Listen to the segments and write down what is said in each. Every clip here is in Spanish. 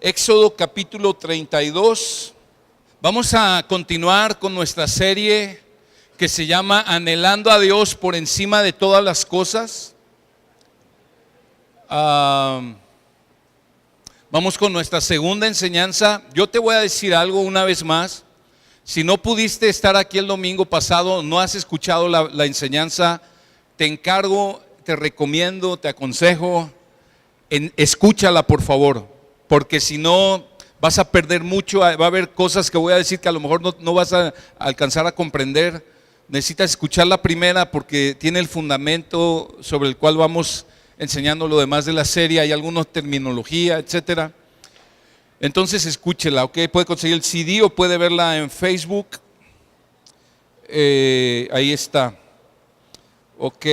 Éxodo capítulo 32. Vamos a continuar con nuestra serie que se llama Anhelando a Dios por encima de todas las cosas. Vamos con nuestra segunda enseñanza. Yo te voy a decir algo una vez más. Si no pudiste estar aquí el domingo pasado, no has escuchado la enseñanza, te encargo, te recomiendo, te aconsejo, escúchala por favor, porque si no vas a perder mucho. Va a haber cosas que voy a decir que a lo mejor no vas a alcanzar a comprender. Necesitas escuchar la primera porque tiene el fundamento sobre el cual vamos enseñando lo demás de la serie. Hay alguna terminología, etcétera. Entonces escúchela, ¿ok? Puede conseguir el CD o puede verla en Facebook. Ahí está. Ok.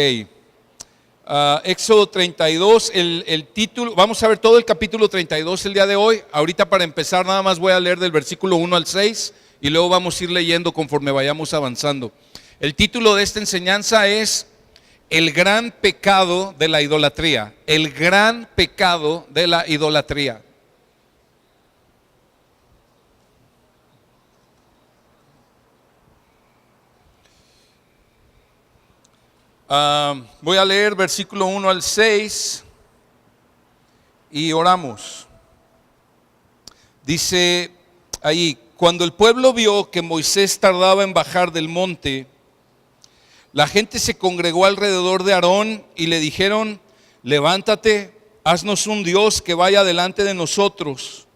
Éxodo 32, el título. Vamos a ver todo el capítulo 32 el día de hoy. Ahorita para empezar nada más voy a leer del versículo 1 al 6 y luego vamos a ir leyendo conforme vayamos avanzando. El título de esta enseñanza es El gran pecado de la idolatría. El gran pecado de la idolatría. Voy a leer versículo 1 al 6 y oramos. Dice ahí: cuando el pueblo vio que Moisés tardaba en bajar del monte, la gente se congregó alrededor de Aarón y le dijeron: levántate, haznos un Dios que vaya delante de nosotros.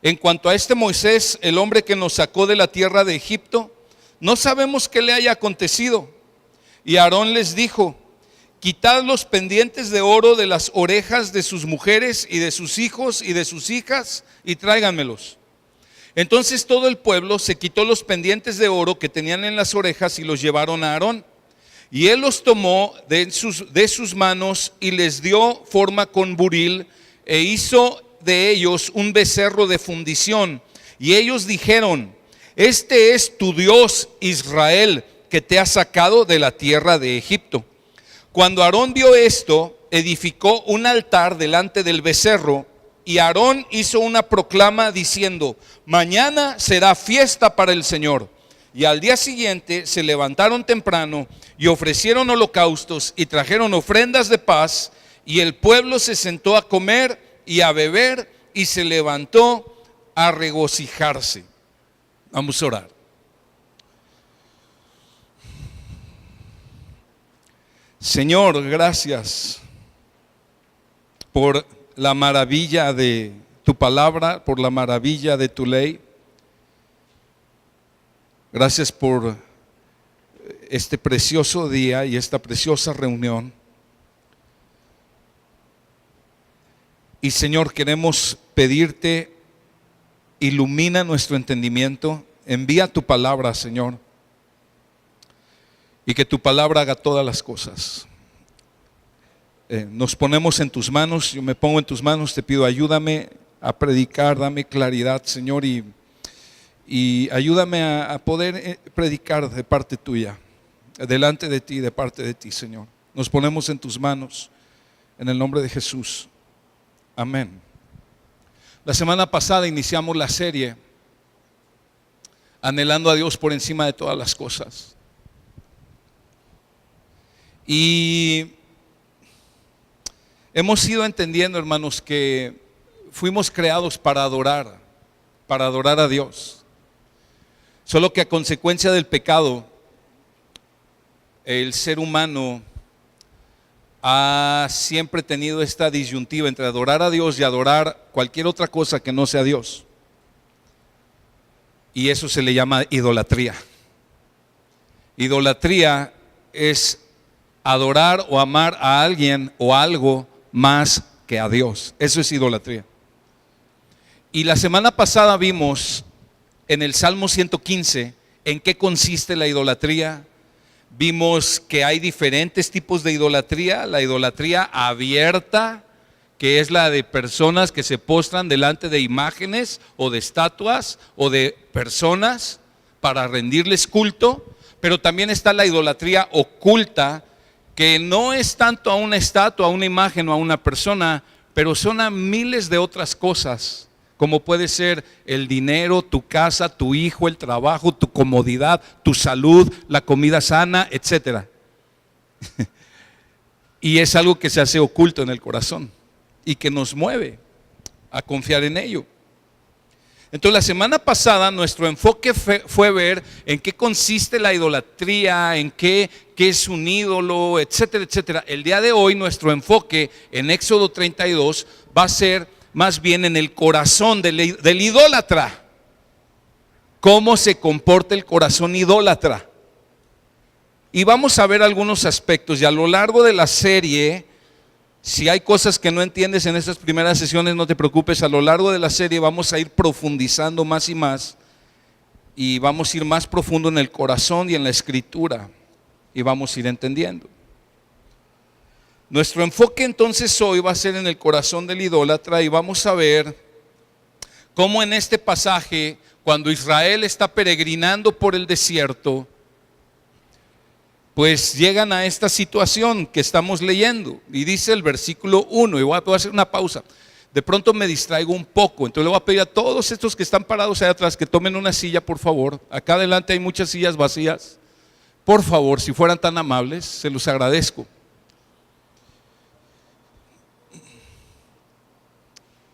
En cuanto a este Moisés, el hombre que nos sacó de la tierra de Egipto, no sabemos qué le haya acontecido. Y Aarón les dijo: quitad los pendientes de oro de las orejas de sus mujeres y de sus hijos y de sus hijas y tráiganmelos. Entonces todo el pueblo se quitó los pendientes de oro que tenían en las orejas y los llevaron a Aarón. Y él los tomó de sus manos y les dio forma con buril e hizo de ellos un becerro de fundición. Y ellos dijeron: este es tu Dios Israel, que te ha sacado de la tierra de Egipto. Cuando Aarón vio esto, edificó un altar delante del becerro, y Aarón hizo una proclama diciendo: mañana será fiesta para el Señor. Y al día siguiente se levantaron temprano y ofrecieron holocaustos y trajeron ofrendas de paz, y el pueblo se sentó a comer y a beber y se levantó a regocijarse. Vamos a orar. Señor, gracias por la maravilla de tu palabra, por la maravilla de tu ley. Gracias por este precioso día y esta preciosa reunión. Y Señor, queremos pedirte: ilumina nuestro entendimiento, envía tu palabra, Señor, y que tu palabra haga todas las cosas. Nos ponemos en tus manos, yo me pongo en tus manos, te pido ayúdame a predicar, dame claridad, Señor, y ayúdame a poder predicar de parte tuya, delante de ti, de parte de ti, Señor. Nos ponemos en tus manos, en el nombre de Jesús. Amén. La semana pasada iniciamos la serie Anhelando a Dios por encima de todas las cosas. Y hemos ido entendiendo, hermanos, que fuimos creados para adorar a Dios. Solo que a consecuencia del pecado, el ser humano ha siempre tenido esta disyuntiva entre adorar a Dios y adorar cualquier otra cosa que no sea Dios. Y eso se le llama idolatría. Idolatría es adorar o amar a alguien o algo más que a Dios. Eso es idolatría. Y la semana pasada vimos en el Salmo 115 en qué consiste la idolatría. Vimos que hay diferentes tipos de idolatría. La idolatría abierta, que es la de personas que se postran delante de imágenes o de estatuas o de personas para rendirles culto. Pero también está la idolatría oculta, que no es tanto a una estatua, a una imagen o a una persona, pero son a miles de otras cosas como puede ser el dinero, tu casa, tu hijo, el trabajo, tu comodidad, tu salud, la comida sana, etc. Y es algo que se hace oculto en el corazón y que nos mueve a confiar en ello. Entonces la semana pasada nuestro enfoque fue ver en qué consiste la idolatría, en qué es un ídolo, etcétera, etcétera. El día de hoy nuestro enfoque en Éxodo 32 va a ser más bien en el corazón del idólatra. Cómo se comporta el corazón idólatra. Y vamos a ver algunos aspectos, y a lo largo de la serie, si hay cosas que no entiendes en estas primeras sesiones, no te preocupes, a lo largo de la serie vamos a ir profundizando más y más, y vamos a ir más profundo en el corazón y en la escritura, y vamos a ir entendiendo. Nuestro enfoque entonces hoy va a ser en el corazón del idólatra, y vamos a ver cómo en este pasaje, cuando Israel está peregrinando por el desierto, pues llegan a esta situación que estamos leyendo, y dice el versículo 1, y voy a hacer una pausa. De pronto me distraigo un poco, entonces le voy a pedir a todos estos que están parados allá atrás que tomen una silla, por favor. Acá adelante hay muchas sillas vacías. Por favor, si fueran tan amables, se los agradezco.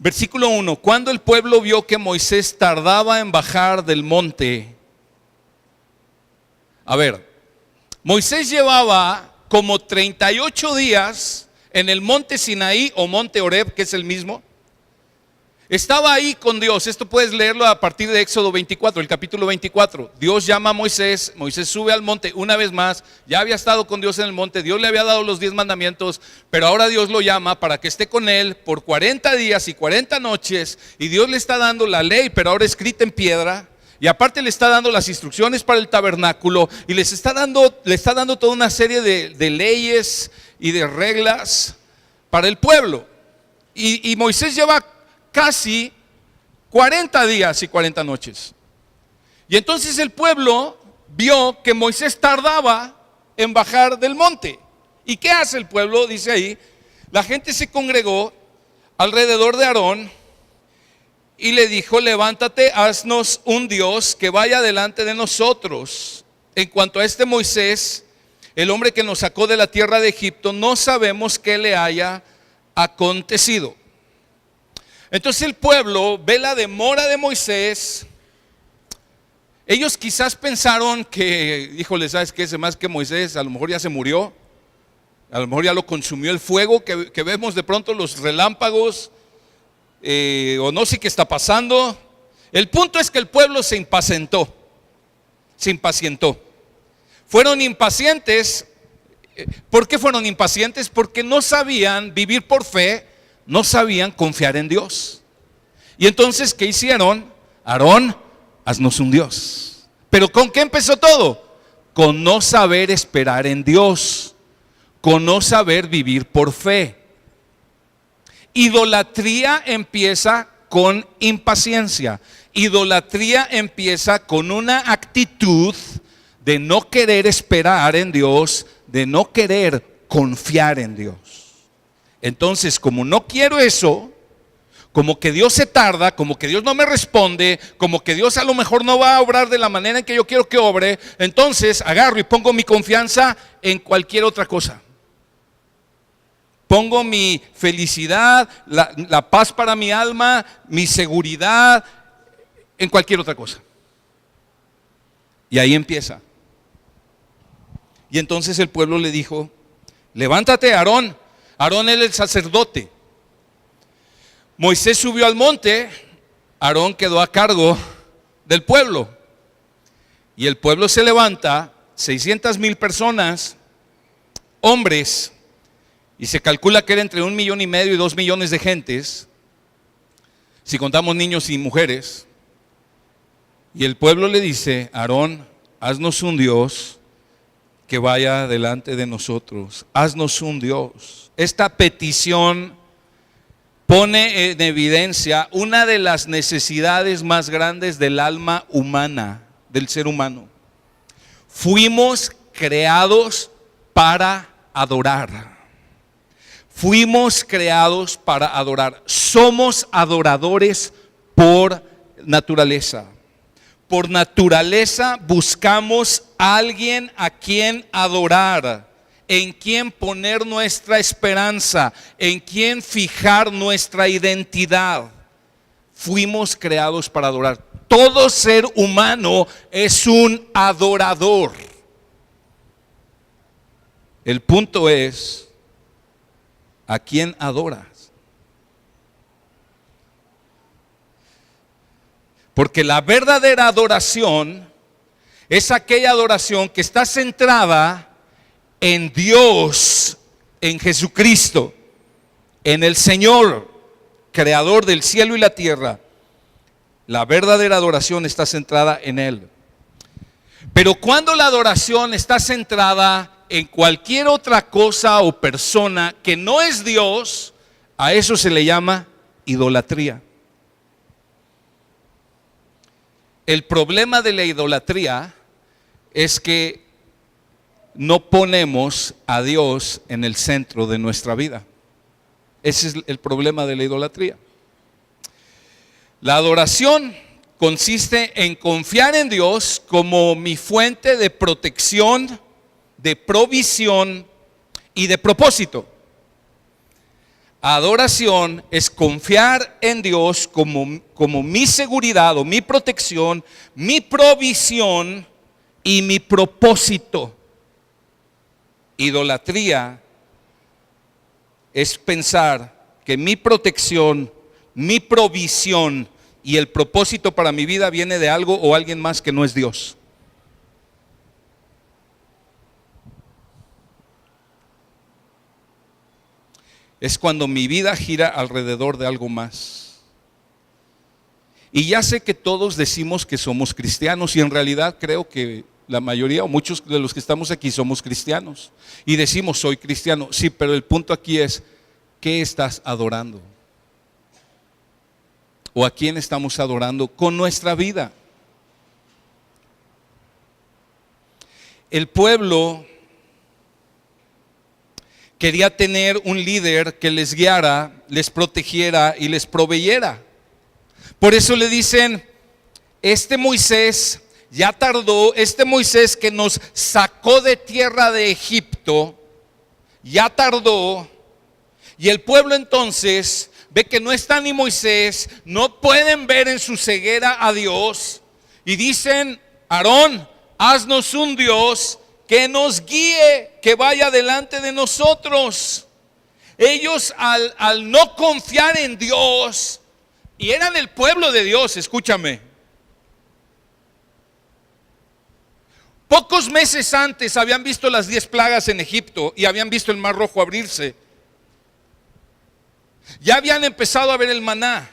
Versículo 1, cuando el pueblo vio que Moisés tardaba en bajar del monte. A ver, Moisés llevaba como 38 días en el monte Sinaí o monte Horeb, que es el mismo. Estaba ahí con Dios. Esto puedes leerlo a partir de Éxodo 24, el capítulo 24. Dios llama a Moisés, Moisés sube al monte una vez más. Ya había estado con Dios en el monte, Dios le había dado los 10 mandamientos, pero ahora Dios lo llama para que esté con él por 40 días y 40 noches. Y Dios le está dando la ley, pero ahora escrita en piedra. Y aparte le está dando las instrucciones para el tabernáculo, y le está dando toda una serie de leyes y de reglas para el pueblo. Y Moisés lleva casi 40 días y 40 noches. Y entonces el pueblo vio que Moisés tardaba en bajar del monte. ¿Y qué hace el pueblo? Dice ahí, la gente se congregó alrededor de Aarón y le dijo: levántate, haznos un Dios que vaya delante de nosotros. En cuanto a este Moisés, el hombre que nos sacó de la tierra de Egipto, no sabemos qué le haya acontecido. Entonces el pueblo ve la demora de Moisés. Ellos quizás pensaron que, híjole, ¿sabes qué? Se más que Moisés a lo mejor ya se murió, a lo mejor ya lo consumió el fuego, que vemos de pronto los relámpagos, o no sé qué está pasando. El punto es que el pueblo se impacientó. Fueron impacientes. ¿Por qué fueron impacientes? Porque no sabían vivir por fe, no sabían confiar en Dios. Y entonces, ¿qué hicieron? Aarón, haznos un Dios. ¿Pero con qué empezó todo? Con no saber esperar en Dios, con no saber vivir por fe. Idolatría empieza con impaciencia. Idolatría empieza con una actitud de no querer esperar en Dios, de no querer confiar en Dios. Entonces, como no quiero eso, como que Dios se tarda, como que Dios no me responde, como que Dios a lo mejor no va a obrar de la manera en que yo quiero que obre, entonces agarro y pongo mi confianza en cualquier otra cosa. Pongo mi felicidad, la paz para mi alma, mi seguridad en cualquier otra cosa. Y ahí empieza. Y entonces el pueblo le dijo: levántate, Aarón. Aarón era el sacerdote. Moisés subió al monte, Aarón quedó a cargo del pueblo. Y el pueblo se levanta, 600,000 personas, hombres, y se calcula que era entre 1,5 millones y 2 millones de gentes, si contamos niños y mujeres. Y el pueblo le dice: Aarón, haznos un Dios que vaya delante de nosotros. Haznos un Dios. Esta petición pone en evidencia una de las necesidades más grandes del alma humana, del ser humano. Fuimos creados para adorar. Fuimos creados para adorar. Somos adoradores por naturaleza. Por naturaleza buscamos a alguien a quien adorar, en quien poner nuestra esperanza, en quien fijar nuestra identidad. Fuimos creados para adorar. Todo ser humano es un adorador. El punto es, ¿a quién adoras? Porque la verdadera adoración es aquella adoración que está centrada en Dios, en Jesucristo, en el Señor, creador del cielo y la tierra. La verdadera adoración está centrada en Él. Pero cuando la adoración está centrada en cualquier otra cosa o persona que no es Dios, a eso se le llama idolatría. El problema de la idolatría es que no ponemos a Dios en el centro de nuestra vida. Ese es el problema de la idolatría. La adoración consiste en confiar en Dios como mi fuente de protección, de provisión y de propósito. Adoración es confiar en Dios como mi seguridad o mi protección, mi provisión y mi propósito. Idolatría es pensar que mi protección, mi provisión y el propósito para mi vida viene de algo o alguien más que no es Dios. Es cuando mi vida gira alrededor de algo más. Y ya sé que todos decimos que somos cristianos y en realidad creo que la mayoría o muchos de los que estamos aquí somos cristianos. Y decimos soy cristiano, sí, pero el punto aquí es, ¿qué estás adorando? ¿O a quién estamos adorando con nuestra vida? El pueblo quería tener un líder que les guiara, les protegiera y les proveyera. Por eso le dicen, este Moisés ya tardó, este Moisés que nos sacó de tierra de Egipto, ya tardó. Y el pueblo entonces ve que no está ni Moisés, no pueden ver en su ceguera a Dios. Y dicen, Aarón, haznos un Dios que nos guíe, que vaya delante de nosotros. Ellos al no confiar en Dios, y eran el pueblo de Dios, escúchame. Pocos meses antes habían visto las 10 plagas en Egipto y habían visto el Mar Rojo abrirse. Ya habían empezado a ver el maná.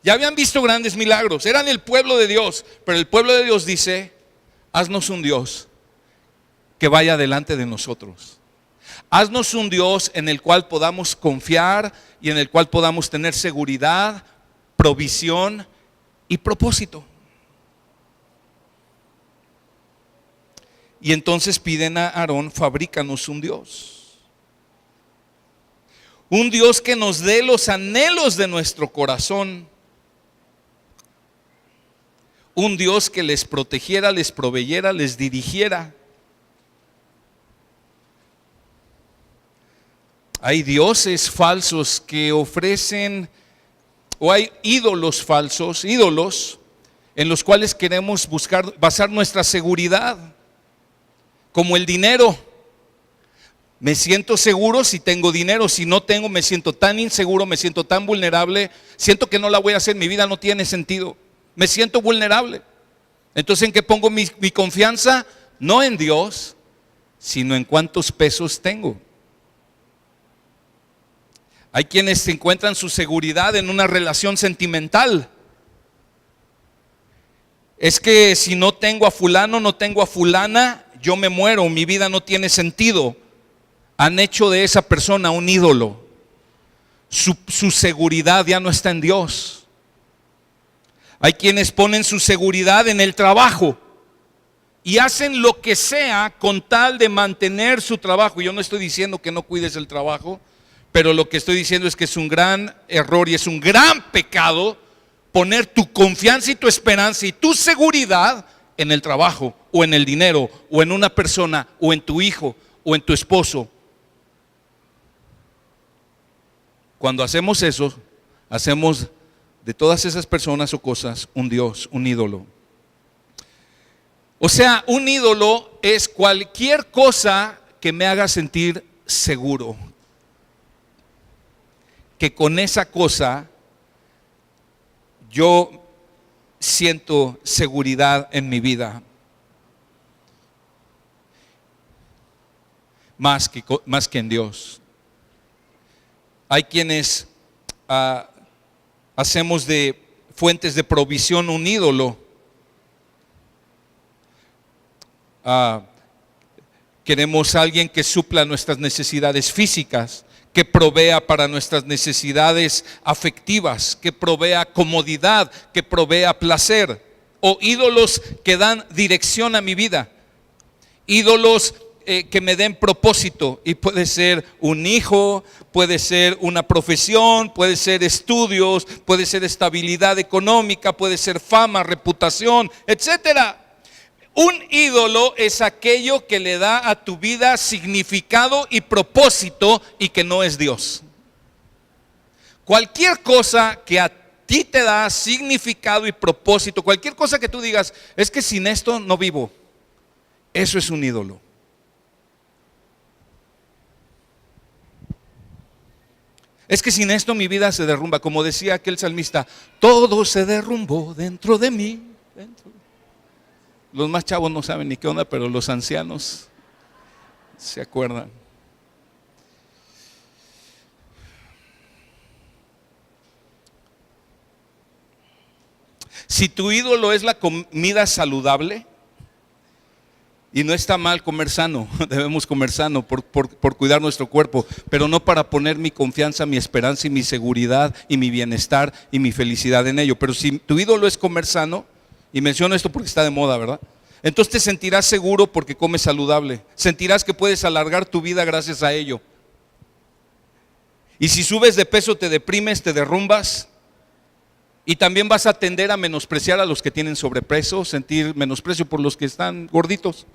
Ya habían visto grandes milagros. Eran el pueblo de Dios, pero el pueblo de Dios dice, haznos un Dios que vaya delante de nosotros. Haznos un Dios en el cual podamos confiar y en el cual podamos tener seguridad, provisión y propósito. Y entonces piden a Aarón, fabrícanos un Dios. Un Dios que nos dé los anhelos de nuestro corazón. Un Dios que les protegiera, les proveyera, les dirigiera. Hay dioses falsos que ofrecen, o hay ídolos falsos, ídolos en los cuales queremos basar nuestra seguridad, como el dinero. Me siento seguro si tengo dinero, si no tengo me siento tan inseguro, me siento tan vulnerable, siento que no la voy a hacer, mi vida no tiene sentido. Me siento vulnerable. Entonces, ¿en qué pongo mi confianza? No en Dios, sino en cuántos pesos tengo. Hay quienes encuentran su seguridad en una relación sentimental. Es que si no tengo a fulano, no tengo a fulana, yo me muero, mi vida no tiene sentido. Han hecho de esa persona un ídolo. Su seguridad ya no está en Dios. Hay quienes ponen su seguridad en el trabajo y hacen lo que sea con tal de mantener su trabajo. Yo no estoy diciendo que no cuides el trabajo, Pero lo que estoy diciendo es que es un gran error y es un gran pecado poner tu confianza y tu esperanza y tu seguridad en el trabajo o en el dinero o en una persona o en tu hijo o en tu esposo. Cuando hacemos eso, hacemos de todas esas personas o cosas un Dios, un ídolo. O sea, un ídolo es cualquier cosa que me haga sentir seguro, que con esa cosa yo siento seguridad en mi vida, más que en Dios. Hay quienes hacemos de fuentes de provisión un ídolo. Queremos a alguien que supla nuestras necesidades físicas, que provea para nuestras necesidades afectivas, que provea comodidad, que provea placer, o ídolos que dan dirección a mi vida, ídolos que me den propósito, y puede ser un hijo, puede ser una profesión, puede ser estudios, puede ser estabilidad económica, puede ser fama, reputación, etcétera. Un ídolo es aquello que le da a tu vida significado y propósito y que no es Dios. Cualquier cosa que a ti te da significado y propósito, cualquier cosa que tú digas, es que sin esto no vivo, eso es un ídolo. Es que sin esto mi vida se derrumba, como decía aquel salmista, todo se derrumbó dentro de mí. Los más chavos no saben ni qué onda, pero los ancianos se acuerdan. Si tu ídolo es la comida saludable, y no está mal comer sano, debemos comer sano por cuidar nuestro cuerpo, pero no para poner mi confianza, mi esperanza y mi seguridad y mi bienestar y mi felicidad en ello. Pero si tu ídolo es comer sano, y menciono esto porque está de moda, ¿verdad? Entonces te sentirás seguro porque comes saludable. Sentirás que puedes alargar tu vida gracias a ello. Y si subes de peso te deprimes, te derrumbas. Y también vas a tender a menospreciar a los que tienen sobrepeso, sentir menosprecio por los que están gorditos.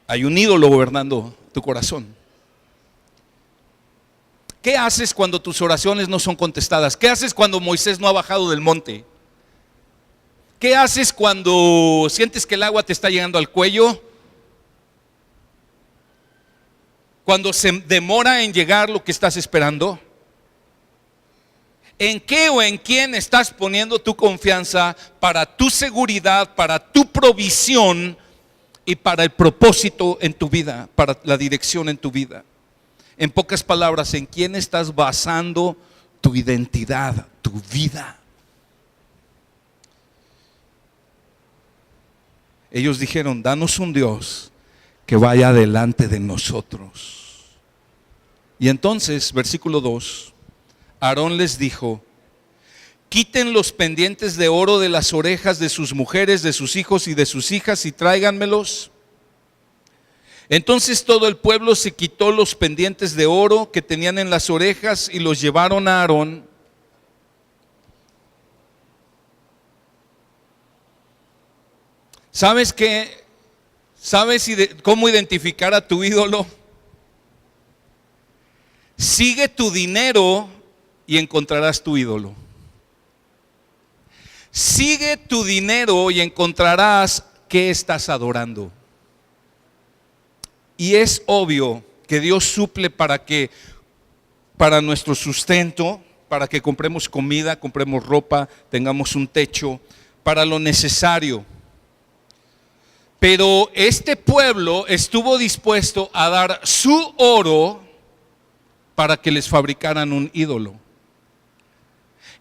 Hay un ídolo gobernando tu corazón. ¿Qué haces cuando tus oraciones no son contestadas? ¿Qué haces cuando Moisés no ha bajado del monte? ¿Qué haces cuando sientes que el agua te está llegando al cuello? Cuando se demora en llegar lo que estás esperando. ¿En qué o en quién estás poniendo tu confianza para tu seguridad, para tu provisión y para el propósito en tu vida, para la dirección en tu vida? En pocas palabras, ¿en quién estás basando tu identidad, tu vida? Ellos dijeron, danos un Dios que vaya delante de nosotros. Y entonces, versículo 2, Aarón les dijo, quiten los pendientes de oro de las orejas de sus mujeres, de sus hijos y de sus hijas y tráiganmelos. Entonces todo el pueblo se quitó los pendientes de oro que tenían en las orejas y los llevaron a Aarón. ¿Sabes qué? ¿Sabes cómo identificar a tu ídolo? Sigue tu dinero y encontrarás tu ídolo. Sigue tu dinero y encontrarás qué estás adorando. Y es obvio que Dios suple para nuestro sustento, para que compremos comida, compremos ropa, tengamos un techo, para lo necesario. Pero este pueblo estuvo dispuesto a dar su oro para que les fabricaran un ídolo.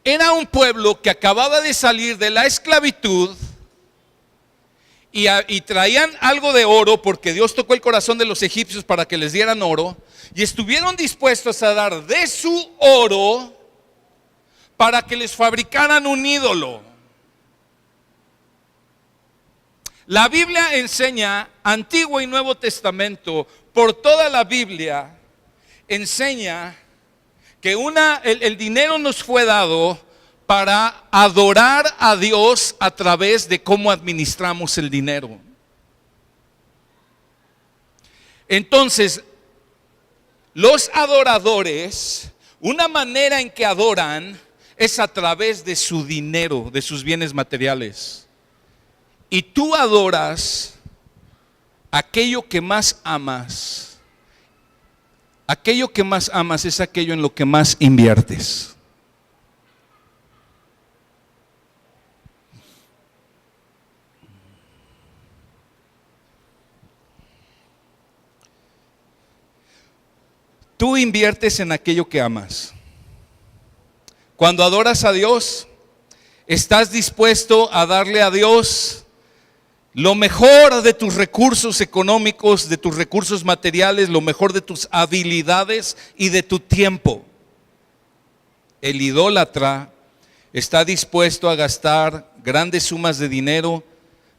Era un pueblo que acababa de salir de la esclavitud y traían algo de oro porque Dios tocó el corazón de los egipcios para que les dieran oro, y estuvieron dispuestos a dar de su oro para que les fabricaran un ídolo. La Biblia enseña, Antiguo y Nuevo Testamento, por toda la Biblia, enseña que el dinero nos fue dado para adorar a Dios a través de cómo administramos el dinero. Entonces, los adoradores, una manera en que adoran es a través de su dinero, de sus bienes materiales. Y tú adoras aquello que más amas. Aquello que más amas es aquello en lo que más inviertes. Tú inviertes en aquello que amas. Cuando adoras a Dios, estás dispuesto a darle a Dios lo mejor de tus recursos económicos, de tus recursos materiales, lo mejor de tus habilidades y de tu tiempo. El idólatra está dispuesto a gastar grandes sumas de dinero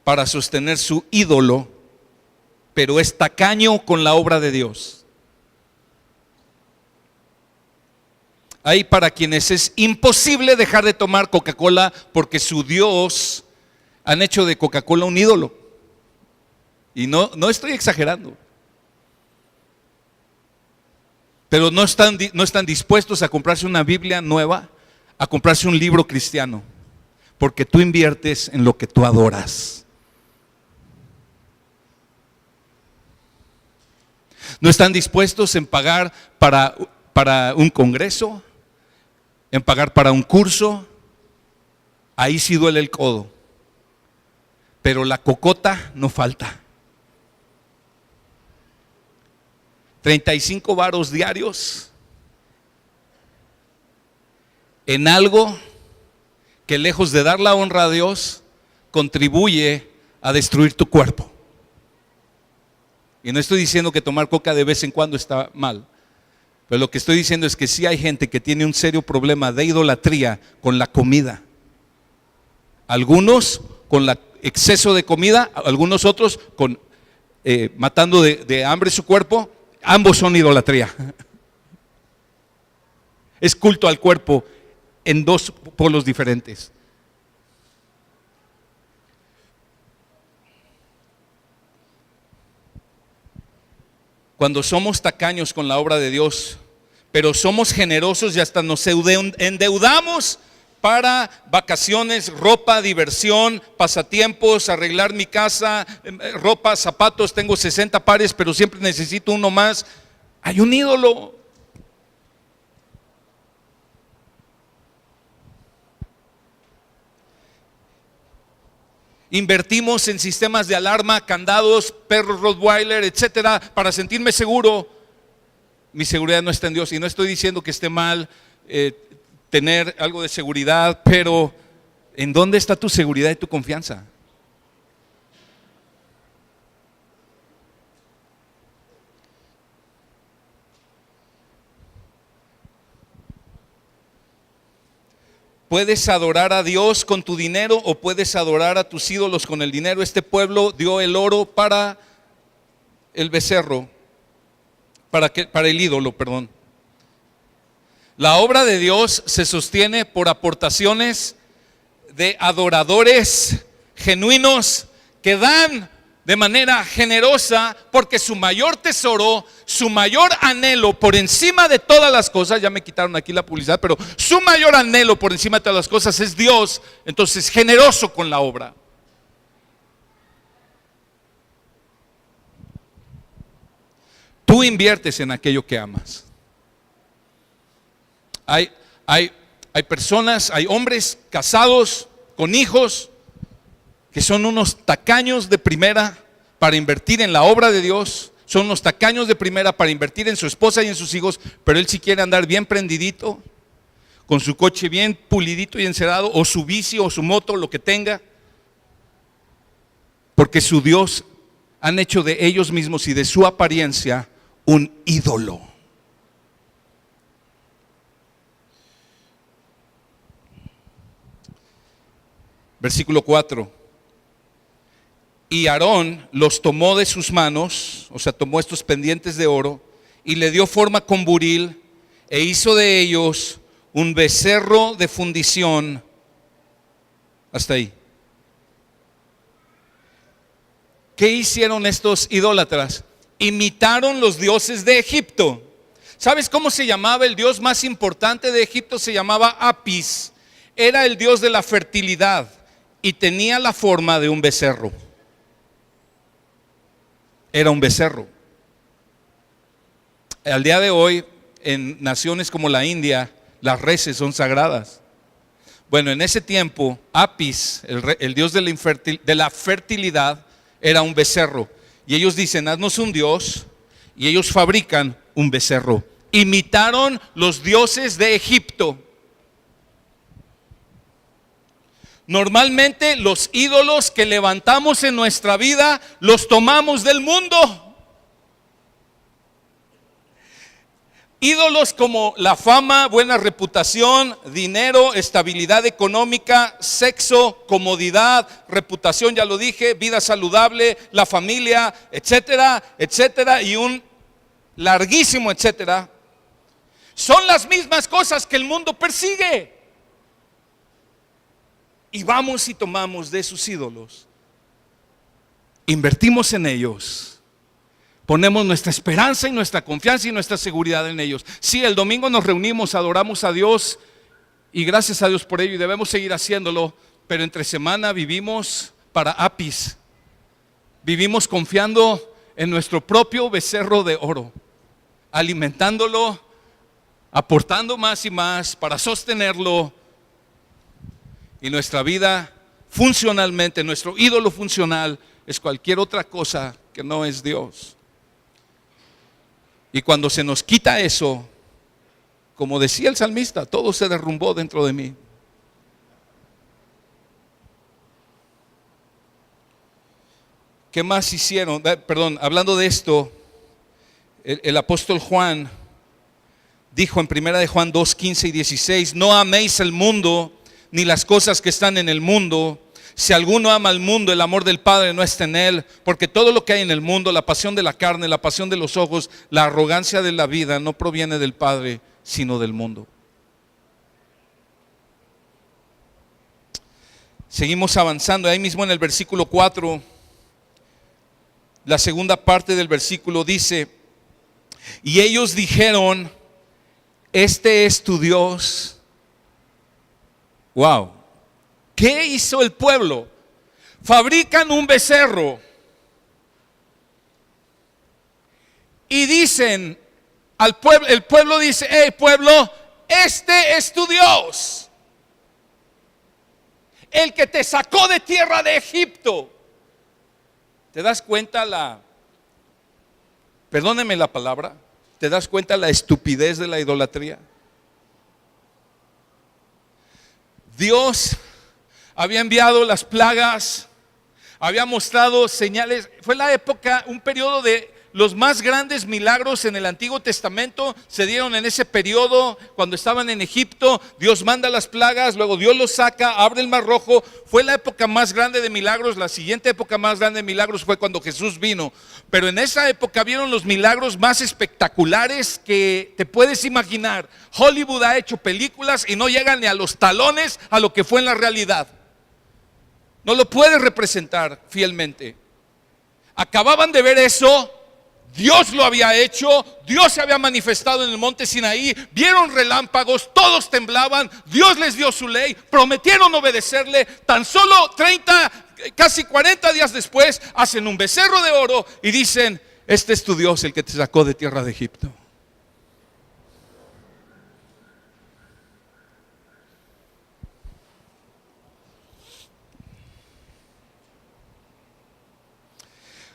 para sostener su ídolo, pero es tacaño con la obra de Dios. Hay para quienes es imposible dejar de tomar Coca-Cola porque su Dios han hecho de Coca-Cola un ídolo. Y no estoy exagerando. Pero no están dispuestos a comprarse una Biblia nueva, a comprarse un libro cristiano, porque tú inviertes en lo que tú adoras. No están dispuestos en pagar para un congreso, en pagar para un curso. Ahí sí duele el codo, pero la cocota no falta. 35 varos diarios en algo que, lejos de dar la honra a Dios, contribuye a destruir tu cuerpo. Y no estoy diciendo que tomar coca de vez en cuando está mal, pero lo que estoy diciendo es que sí hay gente que tiene un serio problema de idolatría con la comida. Algunos con el exceso de comida, algunos otros con matando de hambre su cuerpo. Ambos son idolatría. Es culto al cuerpo en dos polos diferentes. Cuando somos tacaños con la obra de Dios, pero somos generosos y hasta nos endeudamos para vacaciones, ropa, diversión, pasatiempos, arreglar mi casa, ropa, zapatos, tengo 60 pares, pero siempre necesito uno más. Hay un ídolo. Invertimos en sistemas de alarma, candados, perros Rottweiler, etcétera, para sentirme seguro. Mi seguridad no está en Dios, y no estoy diciendo que esté mal tener algo de seguridad, pero ¿en dónde está tu seguridad y tu confianza? Puedes adorar a Dios con tu dinero o puedes adorar a tus ídolos con el dinero. Este pueblo dio el oro para el becerro, para el ídolo, perdón. La obra de Dios se sostiene por aportaciones de adoradores genuinos que dan de manera generosa, porque su mayor tesoro, su mayor anhelo por encima de todas las cosas, ya me quitaron aquí la publicidad, pero su mayor anhelo por encima de todas las cosas es Dios. Entonces, generoso con la obra. Tú inviertes en aquello que amas. Hay personas, hay hombres casados con hijos que son unos tacaños de primera para invertir en la obra de Dios, son unos tacaños de primera para invertir en su esposa y en sus hijos, pero él sí quiere andar bien prendidito, con su coche bien pulidito y encerado, o su bici o su moto, lo que tenga, porque su Dios han hecho de ellos mismos y de su apariencia un ídolo. Versículo 4. Y Aarón los tomó de sus manos, o sea, tomó estos pendientes de oro y le dio forma con buril e hizo de ellos un becerro de fundición. Hasta ahí. ¿Qué hicieron estos idólatras? Imitaron los dioses de Egipto. ¿Sabes cómo se llamaba el dios más importante de Egipto? Se llamaba Apis. Era el dios de la fertilidad y tenía la forma de un becerro. Era un becerro. Al día de hoy, en naciones como la India, las reses son sagradas. Bueno, en ese tiempo, Apis, el dios de la fertilidad, era un becerro. Y ellos dicen, haznos un dios, y ellos fabrican un becerro. Imitaron los dioses de Egipto. Normalmente los ídolos que levantamos en nuestra vida los tomamos del mundo. Ídolos como la fama, buena reputación, dinero, estabilidad económica, sexo, comodidad, reputación, ya lo dije, vida saludable, la familia, etcétera, etcétera, y un larguísimo etcétera. Son las mismas cosas que el mundo persigue. Y vamos y tomamos de sus ídolos, invertimos en ellos. Ponemos nuestra esperanza y nuestra confianza y nuestra seguridad en ellos. Sí, el domingo nos reunimos, adoramos a Dios y gracias a Dios por ello y debemos seguir haciéndolo, pero entre semana vivimos para Apis. Vivimos confiando en nuestro propio becerro de oro, alimentándolo, aportando más y más para sostenerlo. Y nuestra vida funcionalmente, nuestro ídolo funcional es cualquier otra cosa que no es Dios. Y cuando se nos quita eso, como decía el salmista, todo se derrumbó dentro de mí. ¿Qué más hicieron? Perdón, hablando de esto, el apóstol Juan dijo en 1 de Juan 2, 15 y 16, no améis el mundo ni las cosas que están en el mundo. Si alguno ama al mundo, el amor del Padre no está en él, porque todo lo que hay en el mundo, la pasión de la carne, la pasión de los ojos, la arrogancia de la vida, no proviene del Padre, sino del mundo. Seguimos avanzando, ahí mismo en el versículo 4, la segunda parte del versículo dice, y ellos dijeron, este es tu Dios. Wow. ¿Qué hizo el pueblo? Fabrican un becerro y dicen al pueblo, el pueblo dice, hey pueblo, este es tu Dios, el que te sacó de tierra de Egipto. ¿Te das cuenta perdóneme la palabra, te das cuenta la estupidez de la idolatría? Dios había enviado las plagas, había mostrado señales. Fue la época, un periodo de los más grandes milagros en el Antiguo Testamento se dieron en ese periodo cuando estaban en Egipto. Dios manda las plagas, luego Dios los saca, abre el mar rojo. Fue la época más grande de milagros. La siguiente época más grande de milagros fue cuando Jesús vino. Pero en esa época vieron los milagros más espectaculares que te puedes imaginar. Hollywood ha hecho películas y no llegan ni a los talones a lo que fue en la realidad. No lo puedes representar fielmente. Acababan de ver eso. Dios lo había hecho, Dios se había manifestado en el monte Sinaí, vieron relámpagos, todos temblaban, Dios les dio su ley, prometieron obedecerle. Tan solo 30, casi 40 días después, hacen un becerro de oro y dicen, este es tu Dios, el que te sacó de tierra de Egipto.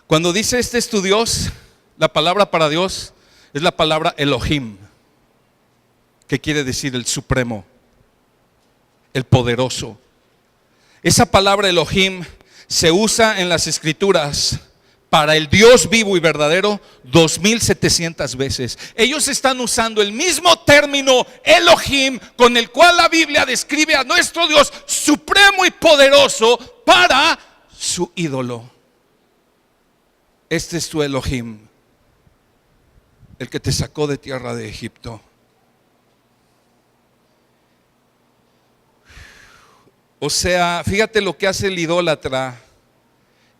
Cuando dice este es tu Dios, la palabra para Dios es la palabra Elohim, que quiere decir el supremo, el poderoso. Esa palabra Elohim se usa en las escrituras para el Dios vivo y verdadero 2700 veces. Ellos están usando el mismo término Elohim con el cual la Biblia describe a nuestro Dios supremo y poderoso para su ídolo. Este es tu Elohim. el que te sacó de tierra de Egipto. O sea, fíjate lo que hace el idólatra.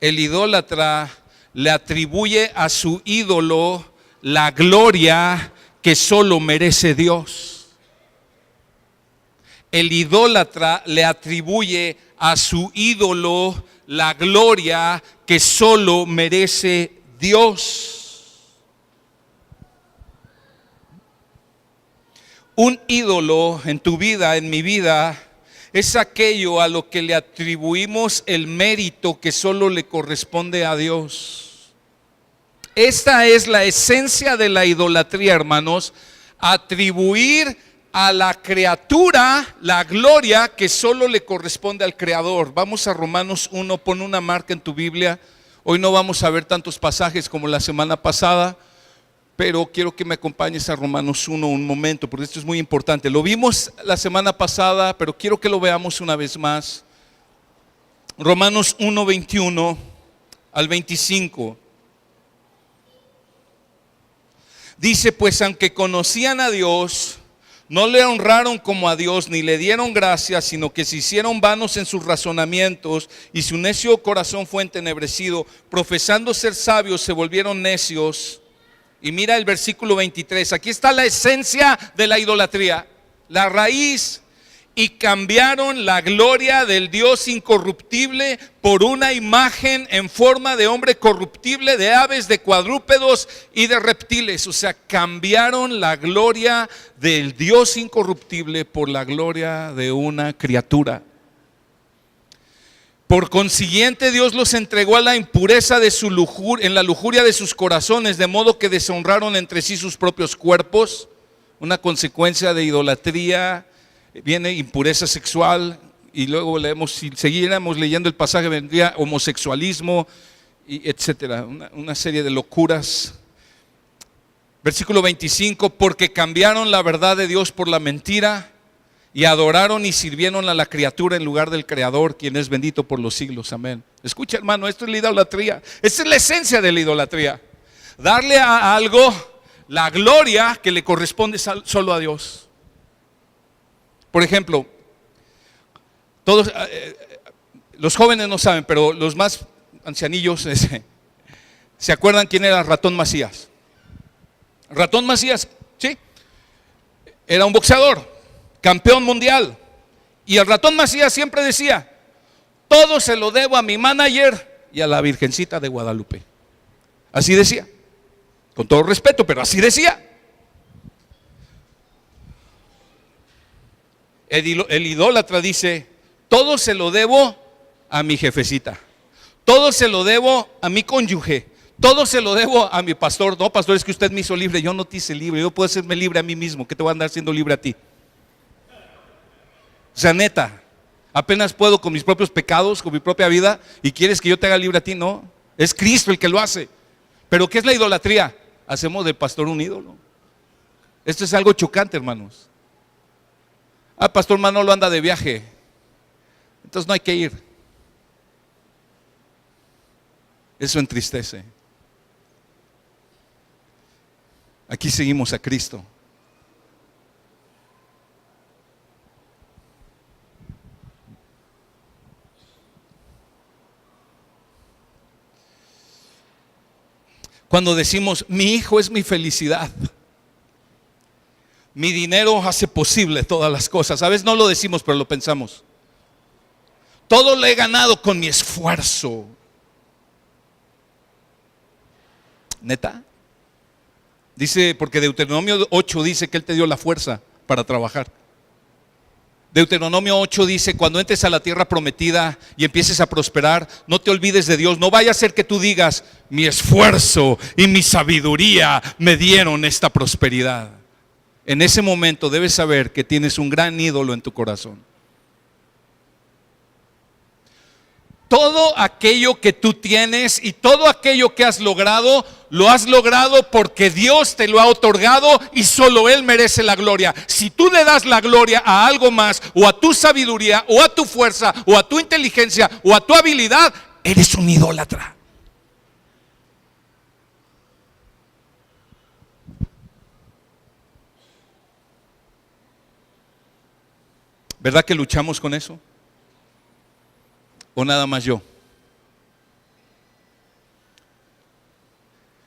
El idólatra le atribuye a su ídolo la gloria que solo merece Dios. El idólatra le atribuye a su ídolo la gloria que solo merece Dios. Un ídolo en tu vida, en mi vida, es aquello a lo que le atribuimos el mérito que solo le corresponde a Dios. Esta es la esencia de la idolatría, hermanos: atribuir a la criatura la gloria que solo le corresponde al Creador. Vamos a Romanos 1, pon una marca en tu Biblia. Hoy no vamos a ver tantos pasajes como la semana pasada, pero quiero que me acompañes a Romanos 1 un momento, porque esto es muy importante. Lo vimos la semana pasada, pero quiero que lo veamos una vez más. Romanos 1, 21 al 25. Dice: pues aunque conocían a Dios, no le honraron como a Dios, ni le dieron gracias, sino que se hicieron vanos en sus razonamientos, y su necio corazón fue entenebrecido. Profesando ser sabios, se volvieron necios. Y mira el versículo 23, aquí está la esencia de la idolatría, la raíz: y cambiaron la gloria del Dios incorruptible por una imagen en forma de hombre corruptible, de aves, de cuadrúpedos y de reptiles. O sea, cambiaron la gloria del Dios incorruptible por la gloria de una criatura. Por consiguiente, Dios los entregó a la impureza de su lujuria, en la lujuria de sus corazones, de modo que deshonraron entre sí sus propios cuerpos. Una consecuencia de idolatría viene impureza sexual, y luego leemos, si siguiéramos leyendo el pasaje, vendría homosexualismo, y etcétera, una serie de locuras. Versículo 25: porque cambiaron la verdad de Dios por la mentira, y adoraron y sirvieron a la criatura en lugar del Creador, quien es bendito por los siglos. Amén. Escucha, hermano, esto es la idolatría. Esta es la esencia de la idolatría: darle a algo la gloria que le corresponde solo a Dios. Por ejemplo, todos los jóvenes no saben, pero los más ancianillos ¿se acuerdan quién era Ratón Macías? Ratón Macías, ¿sí? Era un boxeador, campeón mundial. Y el Ratón Macías siempre decía: todo se lo debo a mi manager y a la Virgencita de Guadalupe. Así decía, con todo respeto, pero así decía. El idólatra dice: todo se lo debo a mi jefecita, todo se lo debo a mi cónyuge, todo se lo debo a mi pastor. No, pastor, es que usted me hizo libre. Yo no te hice libre, yo puedo hacerme libre a mí mismo. ¿Qué te voy a andar siendo libre a ti? O sea, neta, apenas puedo con mis propios pecados, con mi propia vida, y quieres que yo te haga libre a ti. No, es Cristo el que lo hace. Pero ¿qué es la idolatría? Hacemos del pastor un ídolo. Esto es algo chocante, hermanos. Pastor Manolo anda de viaje, entonces no hay que ir. Eso entristece. Aquí seguimos a Cristo. Cuando decimos: mi hijo es mi felicidad, mi dinero hace posible todas las cosas. A veces no lo decimos, pero lo pensamos. Todo lo he ganado con mi esfuerzo. ¿Neta? Dice, porque Deuteronomio 8 dice que Él te dio la fuerza para trabajar. Deuteronomio 8 dice: cuando entres a la tierra prometida y empieces a prosperar, no te olvides de Dios. No vaya a ser que tú digas: mi esfuerzo y mi sabiduría me dieron esta prosperidad. En ese momento debes saber que tienes un gran ídolo en tu corazón. Todo aquello que tú tienes y todo aquello que has logrado, lo has logrado porque Dios te lo ha otorgado y solo Él merece la gloria. Si tú le das la gloria a algo más, o a tu sabiduría, o a tu fuerza, o a tu inteligencia, o a tu habilidad, eres un idólatra. ¿Verdad que luchamos con eso? ¿O nada más yo?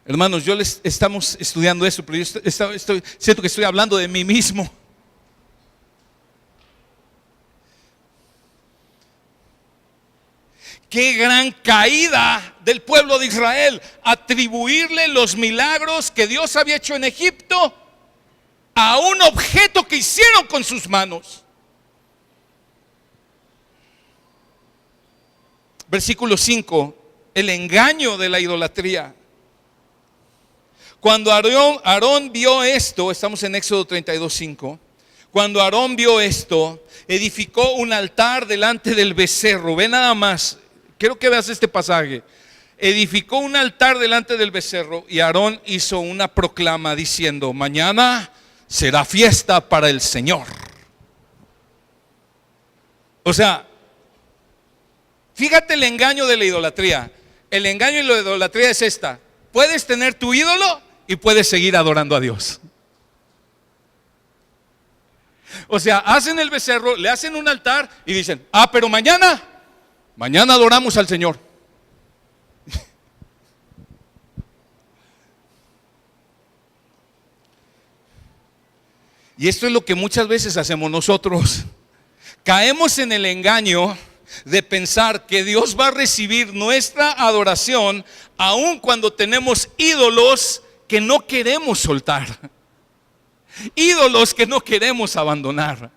Hermanos, estamos estudiando eso, pero yo siento que estoy hablando de mí mismo. Qué gran caída del pueblo de Israel, atribuirle los milagros que Dios había hecho en Egipto a un objeto que hicieron con sus manos. Versículo 5, el engaño de la idolatría. Cuando Aarón vio esto, estamos en Éxodo 32:5. Cuando Aarón vio esto, edificó un altar delante del becerro. Ve nada más, quiero que veas este pasaje. Edificó un altar delante del becerro y Aarón hizo una proclama diciendo: mañana será fiesta para el Señor. O sea, fíjate el engaño de la idolatría. El engaño de la idolatría es esta: puedes tener tu ídolo y puedes seguir adorando a Dios. O sea, hacen el becerro, le hacen un altar y dicen: pero mañana adoramos al Señor. Y esto es lo que muchas veces hacemos nosotros. Caemos en el engaño de pensar que Dios va a recibir nuestra adoración aun cuando tenemos ídolos que no queremos soltar, ídolos que no queremos abandonar.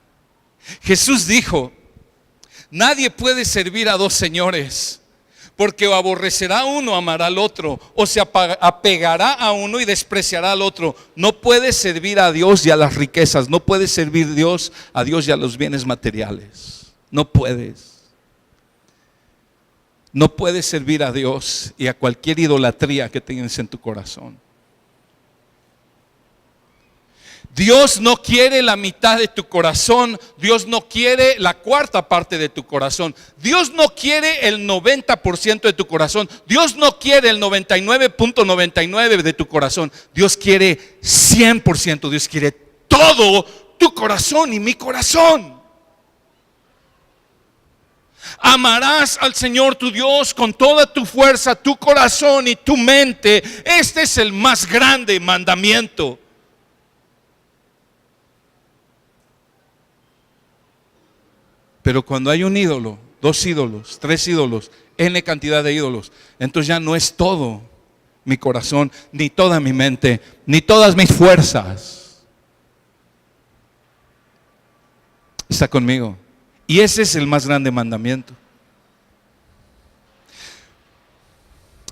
Jesús dijo: nadie puede servir a dos señores, porque o aborrecerá a uno, amará al otro, o se apegará a uno y despreciará al otro. No puedes servir a Dios y a las riquezas, no puedes servir a Dios y a los bienes materiales. No puedes. No puedes servir a Dios y a cualquier idolatría que tengas en tu corazón. Dios no quiere la mitad de tu corazón. Dios no quiere la cuarta parte de tu corazón. Dios no quiere el 90% de tu corazón. Dios no quiere el 99.99% de tu corazón. Dios quiere 100%. Dios quiere todo tu corazón y mi corazón. Amarás al Señor tu Dios con toda tu fuerza, tu corazón y tu mente. Este es el más grande mandamiento. Pero cuando hay un ídolo, dos ídolos, tres ídolos, N cantidad de ídolos, entonces ya no es todo mi corazón, ni toda mi mente, ni todas mis fuerzas. ¿Está conmigo? Y ese es el más grande mandamiento.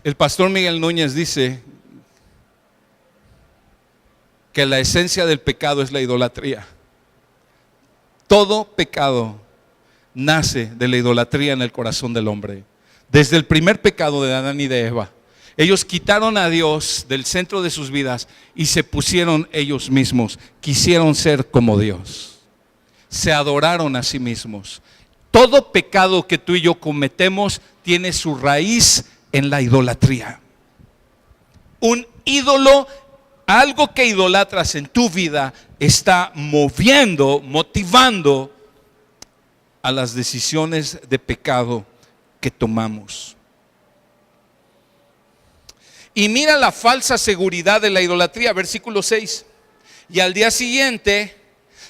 El pastor Miguel Núñez dice que la esencia del pecado es la idolatría. Todo pecado nace de la idolatría en el corazón del hombre. Desde el primer pecado de Adán y de Eva, ellos quitaron a Dios del centro de sus vidas y se pusieron ellos mismos. Quisieron ser como Dios. Se adoraron a sí mismos. Todo pecado que tú y yo cometemos tiene su raíz en la idolatría. Un ídolo, algo que idolatras en tu vida, está motivando a las decisiones de pecado que tomamos. Y mira la falsa seguridad de la idolatría, versículo 6. Y al día siguiente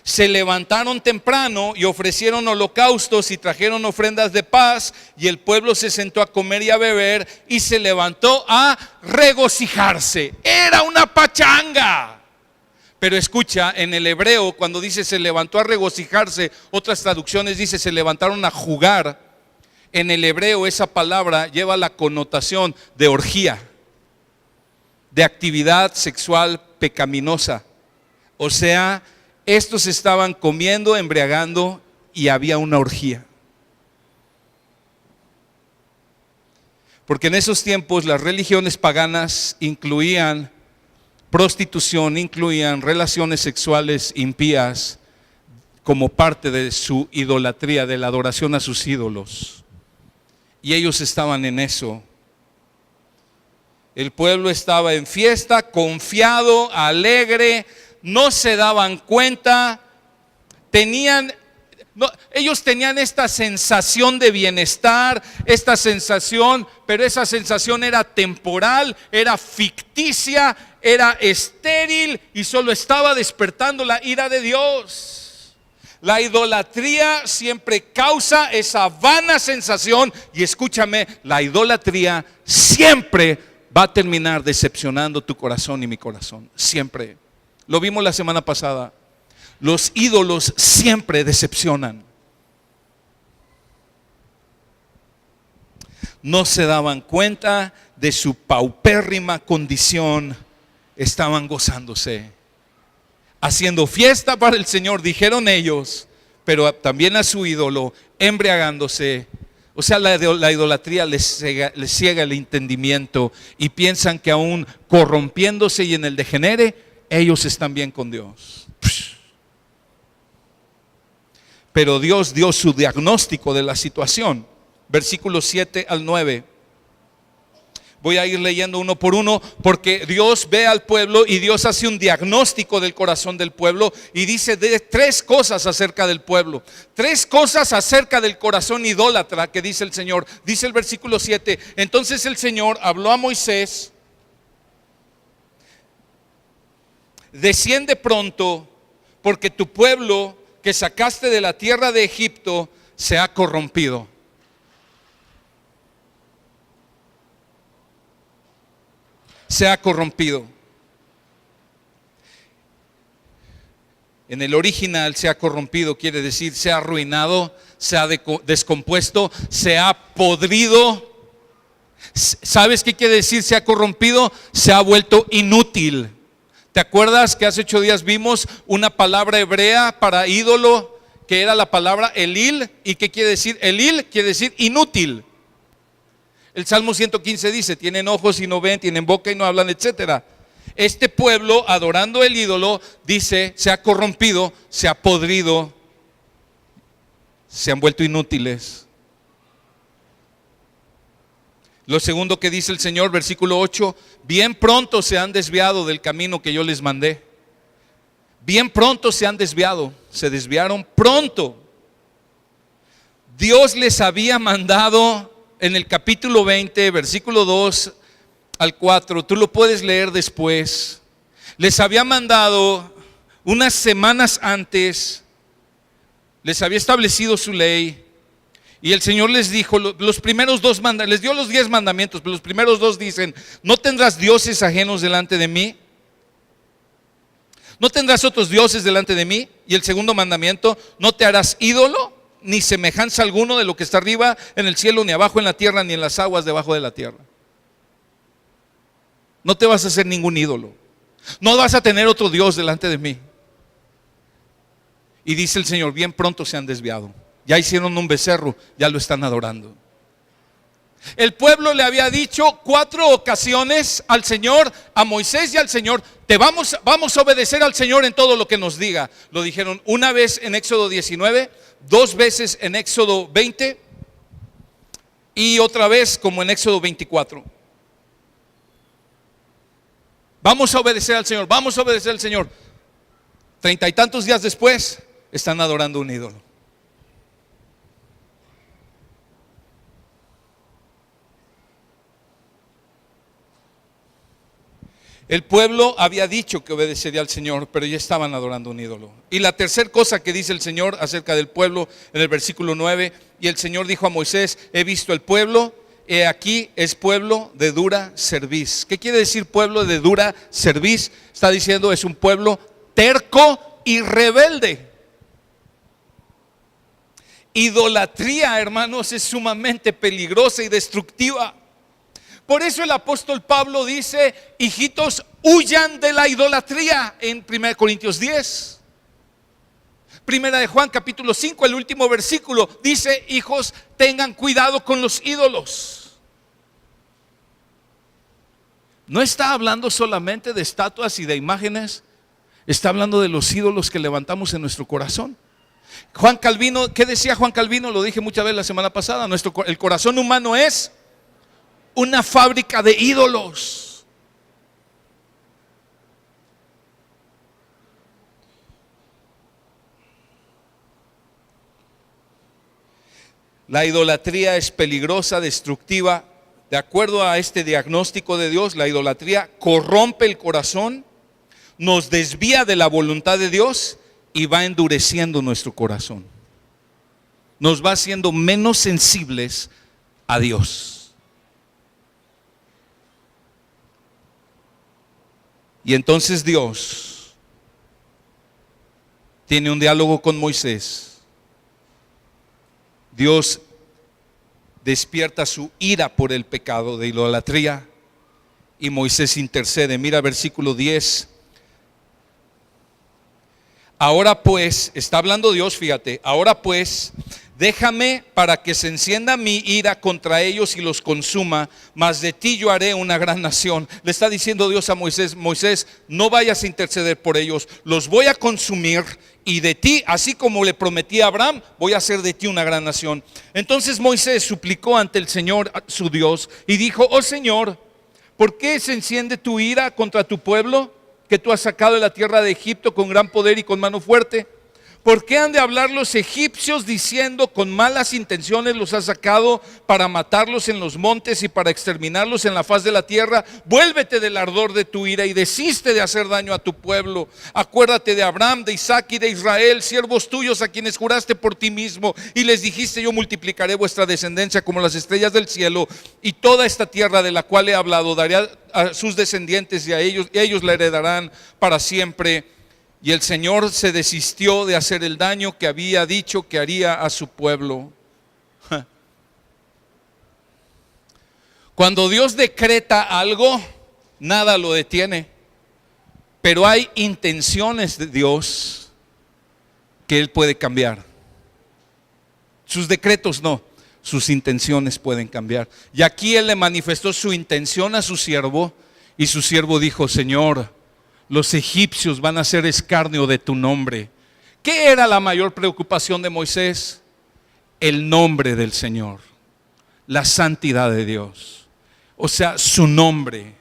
se levantaron temprano y ofrecieron holocaustos y trajeron ofrendas de paz, y el pueblo se sentó a comer y a beber y se levantó a regocijarse. Era una pachanga. Pero escucha, en el hebreo, cuando dice se levantó a regocijarse, otras traducciones dice se levantaron a jugar. En el hebreo esa palabra lleva la connotación de orgía, de actividad sexual pecaminosa. O sea, estos estaban comiendo, embriagando y había una orgía. Porque en esos tiempos las religiones paganas incluían prostitución, incluían relaciones sexuales impías como parte de su idolatría, de la adoración a sus ídolos. Y ellos estaban en eso. El pueblo estaba en fiesta, confiado, alegre, no se daban cuenta, tenían No, ellos tenían esta sensación de bienestar, esta sensación, pero esa sensación era temporal, era ficticia, era estéril y solo estaba despertando la ira de Dios. La idolatría siempre causa esa vana sensación y escúchame, la idolatría siempre va a terminar decepcionando tu corazón y mi corazón, siempre. Lo vimos la semana pasada. Los ídolos siempre decepcionan. No se daban cuenta de su paupérrima condición. Estaban gozándose, haciendo fiesta para el Señor, dijeron ellos, pero también a su ídolo, embriagándose. O sea, la idolatría les ciega el entendimiento y piensan que aún corrompiéndose y en el degenere, ellos están bien con Dios. Pero Dios dio su diagnóstico de la situación. Versículos 7 al 9. Voy a ir leyendo uno por uno porque Dios ve al pueblo y Dios hace un diagnóstico del corazón del pueblo y dice tres cosas acerca del pueblo. Tres cosas acerca del corazón idólatra que dice el Señor. Dice el versículo 7. Entonces el Señor habló a Moisés. Desciende pronto porque tu pueblo que sacaste de la tierra de Egipto se ha corrompido. Se ha corrompido. En el original se ha corrompido, quiere decir se ha arruinado, se ha descompuesto, se ha podrido. ¿Sabes qué quiere decir se ha corrompido? Se ha vuelto inútil. ¿Te acuerdas que hace 8 días vimos una palabra hebrea para ídolo que era la palabra elil? ¿Y qué quiere decir elil? Quiere decir inútil. El Salmo 115 dice, tienen ojos y no ven, tienen boca y no hablan, etcétera. Este pueblo adorando el ídolo dice, se ha corrompido, se ha podrido, se han vuelto inútiles. Lo segundo que dice el Señor, versículo 8, bien pronto se han desviado del camino que yo les mandé. Bien pronto se han desviado, se desviaron pronto. Dios les había mandado en el capítulo 20, versículo 2 al 4, tú lo puedes leer después. Les había mandado unas semanas antes, les había establecido su ley. Y el Señor les dijo, los primeros 2 mandamientos, les dio los 10 mandamientos, pero los primeros 2 dicen, no tendrás dioses ajenos delante de mí. No tendrás otros dioses delante de mí. Y el segundo mandamiento, no te harás ídolo, ni semejanza alguno de lo que está arriba en el cielo, ni abajo en la tierra, ni en las aguas debajo de la tierra. No te vas a hacer ningún ídolo. No vas a tener otro Dios delante de mí. Y dice el Señor, bien pronto se han desviado. Ya hicieron un becerro, ya lo están adorando. El pueblo le había dicho 4 ocasiones al Señor, a Moisés y al Señor, vamos a obedecer al Señor en todo lo que nos diga. Lo dijeron una vez en Éxodo 19, 2 veces en Éxodo 20 y otra vez como en Éxodo 24. Vamos a obedecer al Señor, vamos a obedecer al Señor. 30 y tantos días después están adorando un ídolo. El pueblo había dicho que obedecería al Señor, pero ya estaban adorando un ídolo. Y la tercera cosa que dice el Señor acerca del pueblo en el versículo 9, y el Señor dijo a Moisés, he visto el pueblo, he aquí es pueblo de dura cerviz. ¿Qué quiere decir pueblo de dura cerviz? Está diciendo es un pueblo terco y rebelde. Idolatría, hermanos, es sumamente peligrosa y destructiva. Por eso el apóstol Pablo dice, hijitos, huyan de la idolatría en 1 Corintios 10. Primera de Juan capítulo 5, el último versículo, dice, hijos, tengan cuidado con los ídolos. No está hablando solamente de estatuas y de imágenes, está hablando de los ídolos que levantamos en nuestro corazón. Juan Calvino, ¿qué decía Juan Calvino? Lo dije muchas veces la semana pasada, el corazón humano es una fábrica de ídolos. La idolatría es peligrosa, destructiva. De acuerdo a este diagnóstico de Dios, la idolatría corrompe el corazón, nos desvía de la voluntad de Dios y va endureciendo nuestro corazón. Nos va haciendo menos sensibles a Dios. Y entonces Dios tiene un diálogo con Moisés. Dios despierta su ira por el pecado de idolatría y Moisés intercede. Mira versículo 10. Ahora pues, está hablando Dios, fíjate, ahora pues, déjame para que se encienda mi ira contra ellos y los consuma, mas de ti yo haré una gran nación. Le está diciendo Dios a Moisés: Moisés, no vayas a interceder por ellos, los voy a consumir y de ti, así como le prometí a Abraham, voy a hacer de ti una gran nación. Entonces Moisés suplicó ante el Señor su Dios y dijo: oh Señor, ¿por qué se enciende tu ira contra tu pueblo, que tú has sacado de la tierra de Egipto con gran poder y con mano fuerte? ¿Por qué han de hablar los egipcios diciendo: con malas intenciones los has sacado para matarlos en los montes y para exterminarlos en la faz de la tierra? Vuélvete del ardor de tu ira y desiste de hacer daño a tu pueblo. Acuérdate de Abraham, de Isaac y de Israel, siervos tuyos, a quienes juraste por ti mismo y les dijiste: yo multiplicaré vuestra descendencia como las estrellas del cielo, y toda esta tierra de la cual he hablado daré a sus descendientes y ellos la heredarán para siempre. Y el Señor se desistió de hacer el daño que había dicho que haría a su pueblo. Cuando Dios decreta algo, nada lo detiene. Pero hay intenciones de Dios que Él puede cambiar. Sus decretos no, sus intenciones pueden cambiar. Y aquí Él le manifestó su intención a su siervo, y su siervo dijo: Señor, los egipcios van a hacer escarnio de tu nombre. ¿Qué era la mayor preocupación de Moisés? El nombre del Señor, la santidad de Dios, o sea, su nombre.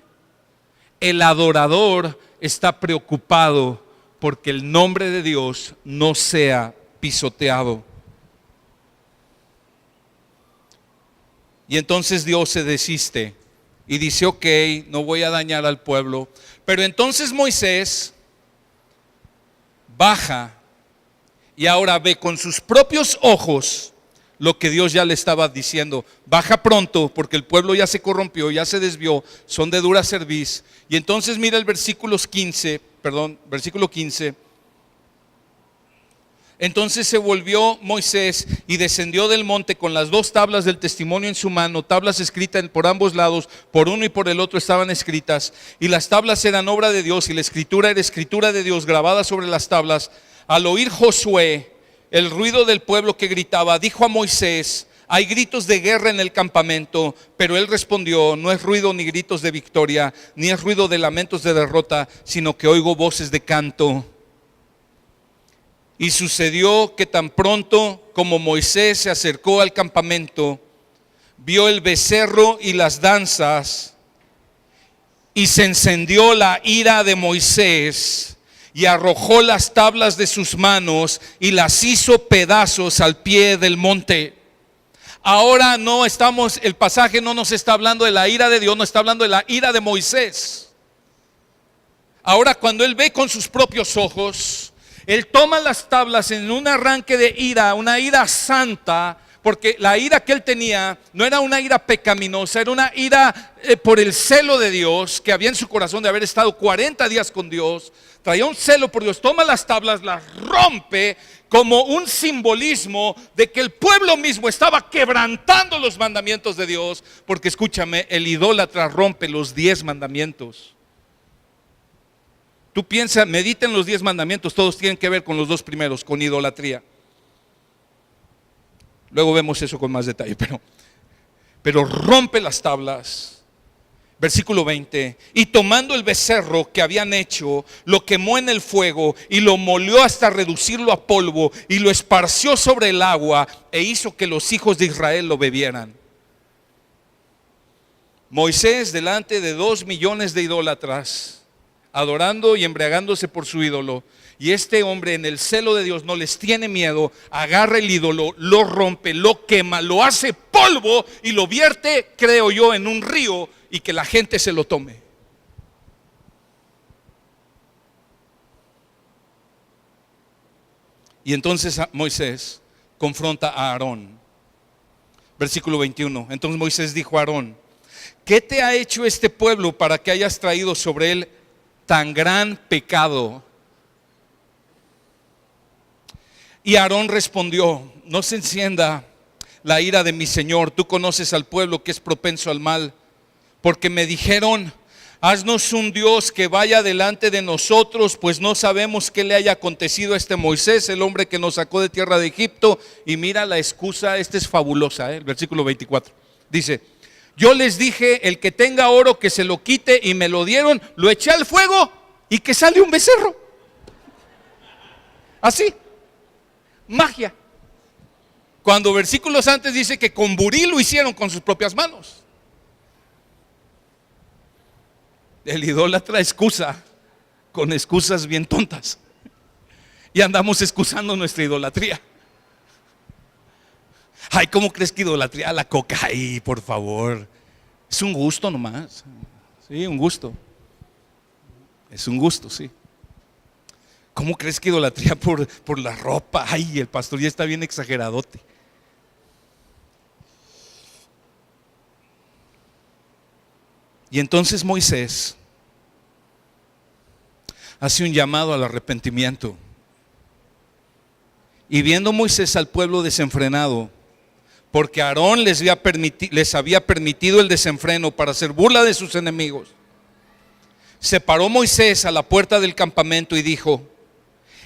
El adorador está preocupado porque el nombre de Dios no sea pisoteado. Y entonces Dios se desiste y dice: ok, no voy a dañar al pueblo. Pero entonces Moisés baja y ahora ve con sus propios ojos lo que Dios ya le estaba diciendo: baja pronto porque el pueblo ya se corrompió, ya se desvió, son de dura cerviz. Y entonces mira el versículo 15. Entonces se volvió Moisés y descendió del monte con las 2 tablas del testimonio en su mano, tablas escritas por ambos lados, por uno y por el otro estaban escritas, y las tablas eran obra de Dios y la escritura era escritura de Dios grabada sobre las tablas. Al oír Josué el ruido del pueblo que gritaba, dijo a Moisés: hay gritos de guerra en el campamento. Pero él respondió: no es ruido ni gritos de victoria, ni es ruido de lamentos de derrota, sino que oigo voces de canto. Y sucedió que tan pronto como Moisés se acercó al campamento, vio el becerro y las danzas, y se encendió la ira de Moisés, y arrojó las tablas de sus manos y las hizo pedazos al pie del monte. Ahora el pasaje no nos está hablando de la ira de Dios, no está hablando de la ira de Moisés. Ahora, cuando él ve con sus propios ojos, él toma las tablas en un arranque de ira, una ira santa, porque la ira que él tenía no era una ira pecaminosa, era una ira por el celo de Dios que había en su corazón de haber estado 40 días con Dios. Traía un celo por Dios, toma las tablas, las rompe como un simbolismo de que el pueblo mismo estaba quebrantando los mandamientos de Dios. Porque escúchame, el idólatra rompe los 10 mandamientos. Tú piensa, medita en los 10 mandamientos, todos tienen que ver con los 2 primeros, con idolatría. Luego vemos eso con más detalle, pero rompe las tablas. Versículo 20: y tomando el becerro que habían hecho, lo quemó en el fuego y lo molió hasta reducirlo a polvo y lo esparció sobre el agua e hizo que los hijos de Israel lo bebieran. Moisés, delante de 2 millones de idólatras, adorando y embriagándose por su ídolo, Y este hombre, en el celo de Dios, no les tiene miedo, agarra el ídolo, lo rompe, lo quema, lo hace polvo y lo vierte, creo yo, en un río, y que la gente se lo tome. Y entonces Moisés confronta a Aarón. Versículo 21. Entonces Moisés dijo a Aarón: ¿qué te ha hecho este pueblo para que hayas traído sobre él tan gran pecado? Y Aarón respondió: no se encienda la ira de mi señor, tú conoces al pueblo que es propenso al mal, porque me dijeron: haznos un Dios que vaya delante de nosotros, pues no sabemos qué le haya acontecido a este Moisés, el hombre que nos sacó de tierra de Egipto. Y mira la excusa, esta es fabulosa, el versículo 24. Dice: yo les dije, el que tenga oro que se lo quite, y me lo dieron, lo eché al fuego y que sale un becerro. Así, magia. Cuando versículos antes dice que con burí lo hicieron con sus propias manos. El idólatra excusa con excusas bien tontas. Y andamos excusando nuestra idolatría. Ay, ¿cómo crees que idolatría la coca? Ay, por favor. Es un gusto nomás. Sí, un gusto. Es un gusto, sí. ¿Cómo crees que idolatría por la ropa? Ay, el pastor ya está bien exageradote. Y entonces Moisés hace un llamado al arrepentimiento. Y viendo Moisés al pueblo desenfrenado, porque Aarón les había permitido el desenfreno para hacer burla de sus enemigos, se paró Moisés a la puerta del campamento y dijo: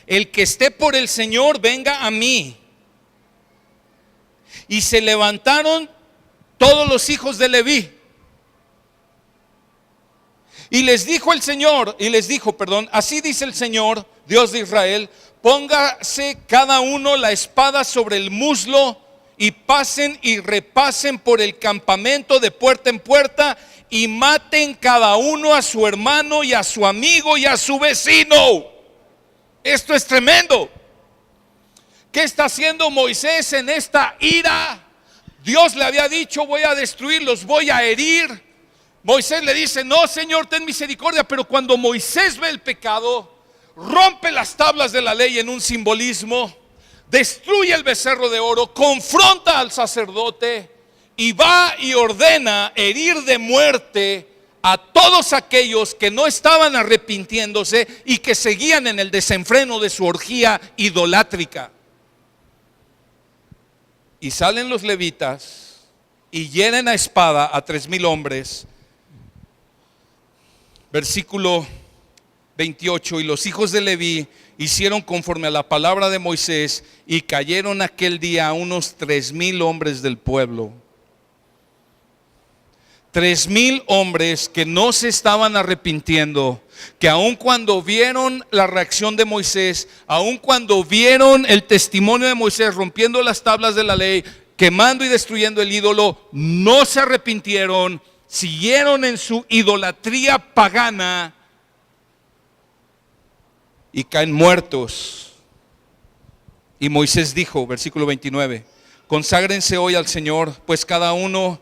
el que esté por el Señor, venga a mí. Y se levantaron todos los hijos de Leví. Y les dijo así dice el Señor, Dios de Israel: póngase cada uno la espada sobre el muslo, y pasen y repasen por el campamento de puerta en puerta, y maten cada uno a su hermano y a su amigo y a su vecino. Esto es tremendo. ¿Qué está haciendo Moisés en esta ira? Dios le había dicho: voy a destruirlos, voy a herir. Moisés le dice: no, Señor, ten misericordia. Pero cuando Moisés ve el pecado, rompe las tablas de la ley en un simbolismo, destruye el becerro de oro, confronta al sacerdote y va y ordena herir de muerte a todos aquellos que no estaban arrepintiéndose y que seguían en el desenfreno de su orgía idolátrica. Y salen los levitas y hieren a espada a 3,000 hombres. Versículo 28. Y los hijos de Leví hicieron conforme a la palabra de Moisés, y cayeron aquel día unos 3,000 hombres del pueblo. 3,000 hombres que no se estaban arrepintiendo, que aun cuando vieron la reacción de Moisés, aun cuando vieron el testimonio de Moisés rompiendo las tablas de la ley, quemando y destruyendo el ídolo, no se arrepintieron, siguieron en su idolatría pagana y caen muertos. Y Moisés dijo, versículo 29, conságrense hoy al Señor, pues cada uno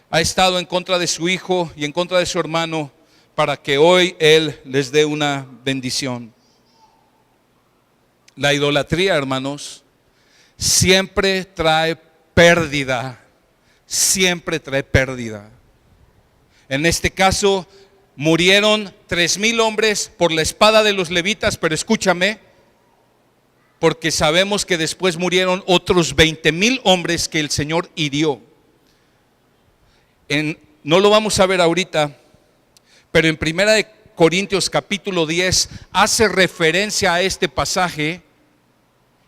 ha estado en contra de su hijo y en contra de su hermano, para que hoy Él les dé una bendición. La idolatría, hermanos, siempre trae pérdida, siempre trae pérdida. En este caso, murieron 3,000 hombres por la espada de los levitas, pero escúchame, porque sabemos que después murieron otros 20,000 hombres que el Señor hirió. No lo vamos a ver ahorita, pero en 1 Corintios capítulo 10 hace referencia a este pasaje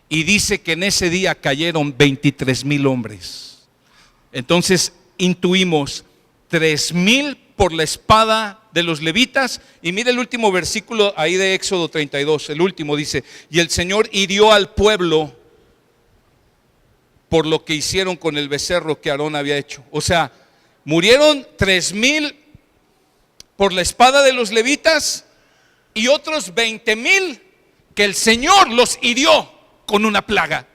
y dice que en ese día cayeron 23,000 hombres. Entonces intuimos 3,000 por la espada de los levitas. Y mire el último versículo ahí de Éxodo 32, el último dice: y el Señor hirió al pueblo por lo que hicieron con el becerro que Aarón había hecho. O sea, murieron 3,000 por la espada de los levitas y otros 20,000 que el Señor los hirió con una plaga.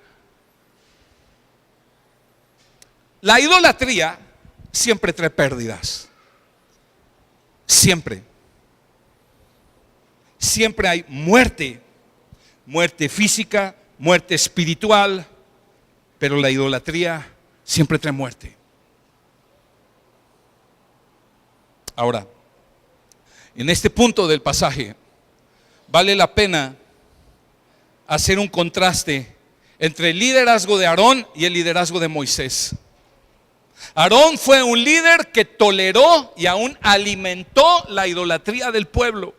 La idolatría siempre trae pérdidas. Siempre. Siempre hay muerte. Muerte física, muerte espiritual, pero la idolatría siempre trae muerte. Ahora, en este punto del pasaje, vale la pena hacer un contraste entre el liderazgo de Aarón y el liderazgo de Moisés. Aarón fue un líder que toleró y aún alimentó la idolatría del pueblo.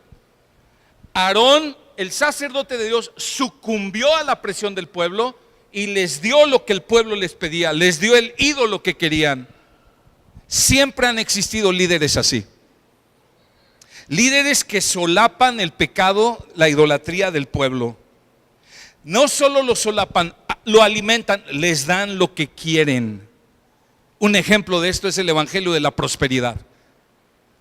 Aarón, el sacerdote de Dios, sucumbió a la presión del pueblo y les dio lo que el pueblo les pedía, les dio el ídolo que querían. Siempre han existido líderes así. Líderes que solapan el pecado, la idolatría del pueblo. No solo lo solapan, lo alimentan, les dan lo que quieren. Un ejemplo de esto es el evangelio de la prosperidad.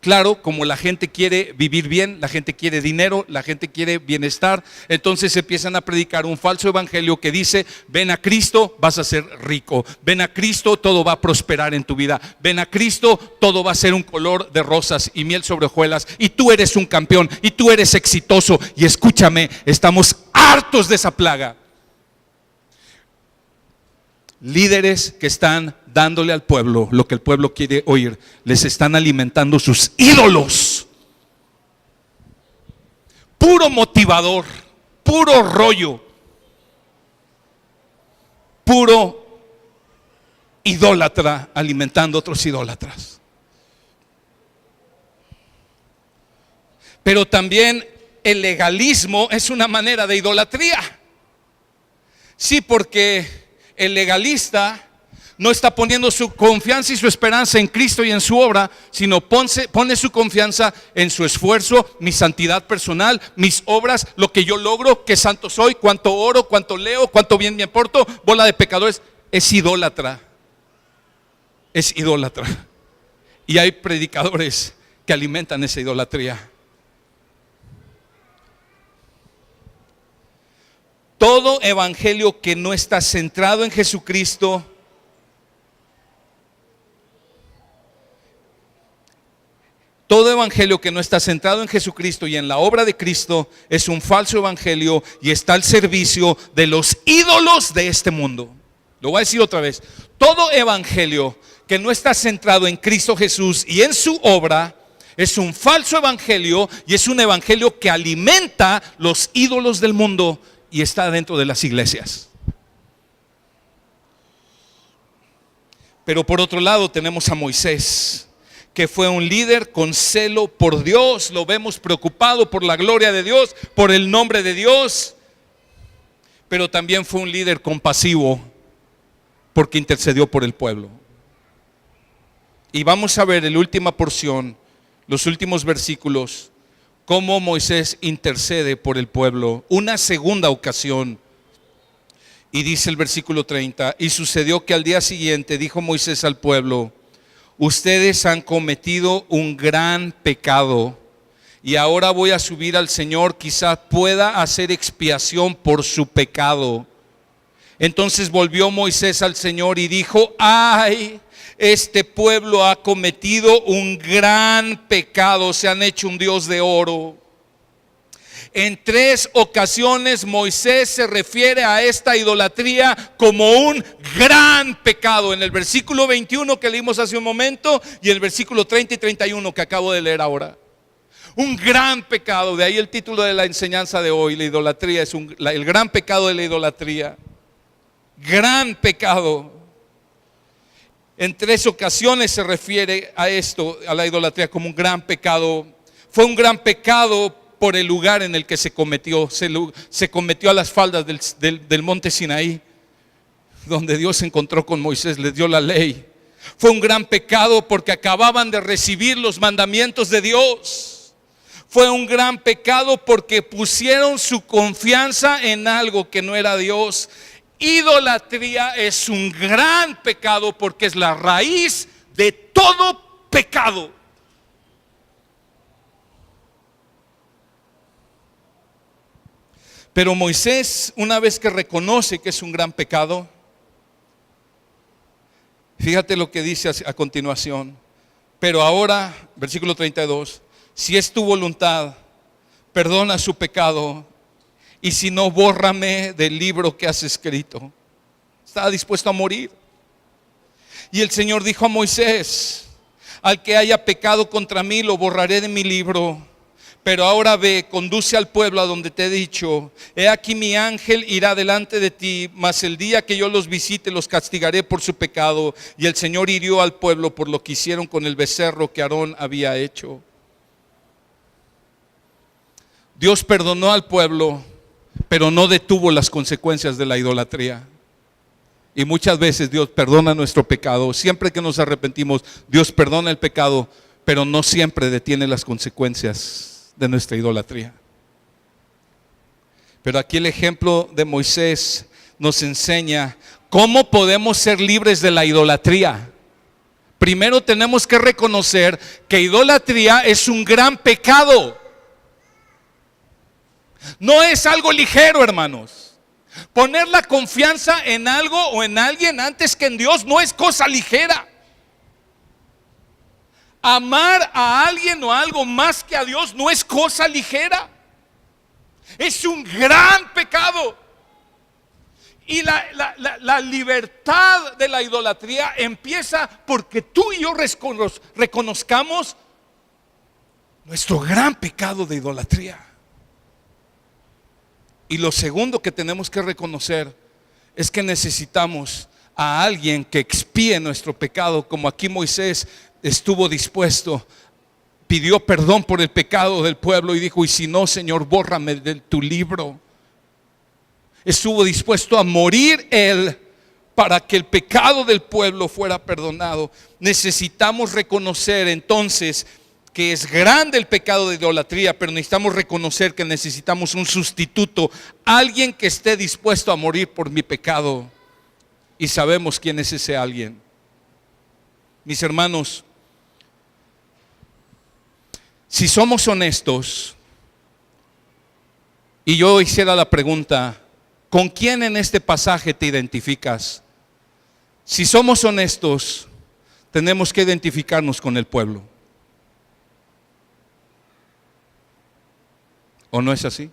Claro, como la gente quiere vivir bien, la gente quiere dinero, la gente quiere bienestar, entonces empiezan a predicar un falso evangelio que dice: ven a Cristo, vas a ser rico. Ven a Cristo, todo va a prosperar en tu vida. Ven a Cristo, todo va a ser un color de rosas y miel sobre hojuelas. Y tú eres un campeón, y tú eres exitoso. Y escúchame, estamos hartos de esa plaga. Líderes que están dándole al pueblo lo que el pueblo quiere oír, les están alimentando sus ídolos. Puro motivador, puro rollo, puro idólatra alimentando otros idólatras. Pero también el legalismo es una manera de idolatría. Sí, porque el legalista no está poniendo su confianza y su esperanza en Cristo y en su obra, sino pone su confianza en su esfuerzo, mi santidad personal, mis obras, lo que yo logro, qué santo soy, cuánto oro, cuánto leo, cuánto bien me porto. Bola de pecadores. Es idólatra. Es idólatra. Y hay predicadores que alimentan esa idolatría. Todo evangelio que no está centrado en Jesucristo Todo evangelio que no está centrado en Jesucristo y en la obra de Cristo es un falso evangelio y está al servicio de los ídolos de este mundo. Lo voy a decir otra vez. Todo evangelio que no está centrado en Cristo Jesús y en su obra es un falso evangelio y es un evangelio que alimenta los ídolos del mundo y está dentro de las iglesias. Pero por otro lado tenemos a Moisés, que fue un líder con celo por Dios. Lo vemos preocupado por la gloria de Dios, por el nombre de Dios. Pero también fue un líder compasivo porque intercedió por el pueblo. Y vamos a ver en la última porción, los últimos versículos, cómo Moisés intercede por el pueblo. Una segunda ocasión. Y dice el versículo 30, y sucedió que al día siguiente dijo Moisés al pueblo: ustedes han cometido un gran pecado y ahora voy a subir al Señor, quizás pueda hacer expiación por su pecado. Entonces volvió Moisés al Señor y dijo: ay, este pueblo ha cometido un gran pecado, se han hecho un dios de oro. En 3 ocasiones Moisés se refiere a esta idolatría como un gran pecado. En el versículo 21 que leímos hace un momento y el versículo 30 y 31 que acabo de leer ahora. Un gran pecado, de ahí el título de la enseñanza de hoy. La idolatría es el gran pecado de la idolatría. Gran pecado. En 3 ocasiones se refiere a esto, a la idolatría, como un gran pecado. Fue un gran pecado por el lugar en el que se cometió. Se cometió a las faldas del monte Sinaí, donde Dios se encontró con Moisés, les dio la ley. Fue un gran pecado porque acababan de recibir los mandamientos de Dios. Fue un gran pecado porque pusieron su confianza en algo que no era Dios. Idolatría es un gran pecado porque es la raíz de todo pecado. Pero Moisés, una vez que reconoce que es un gran pecado, fíjate lo que dice a continuación. Pero ahora, versículo 32, si es tu voluntad, perdona su pecado, y si no, bórrame del libro que has escrito. Estaba dispuesto a morir. Y el Señor dijo a Moisés: al que haya pecado contra mí, lo borraré de mi libro. Pero ahora ve, conduce al pueblo a donde te he dicho. He aquí mi ángel irá delante de ti, mas el día que yo los visite los castigaré por su pecado. Y el Señor hirió al pueblo por lo que hicieron con el becerro que Aarón había hecho. Dios perdonó al pueblo, pero no detuvo las consecuencias de la idolatría. Y muchas veces Dios perdona nuestro pecado. Siempre que nos arrepentimos, Dios perdona el pecado, pero no siempre detiene las consecuencias de nuestra idolatría. Pero aquí el ejemplo de Moisés nos enseña cómo podemos ser libres de la idolatría. Primero tenemos que reconocer que idolatría es un gran pecado. No es algo ligero, hermanos. Poner la confianza en algo o en alguien antes que en Dios no es cosa ligera. Amar a alguien o a algo más que a Dios no es cosa ligera. Es un gran pecado. Y la libertad de la idolatría empieza porque tú y yo reconozcamos nuestro gran pecado de idolatría. Y lo segundo que tenemos que reconocer es que necesitamos a alguien que expíe nuestro pecado, como aquí Moisés estuvo dispuesto, pidió perdón por el pecado del pueblo y dijo: y si no, Señor, bórrame de tu libro. Estuvo dispuesto a morir él para que el pecado del pueblo fuera perdonado. Necesitamos reconocer entonces que es grande el pecado de idolatría, pero necesitamos reconocer que necesitamos un sustituto, alguien que esté dispuesto a morir por mi pecado. Y sabemos quién es ese alguien. Mis hermanos, si somos honestos, y yo hiciera la pregunta: ¿con quién en este pasaje te identificas? Si somos honestos, tenemos que identificarnos con el pueblo. ¿O no es así?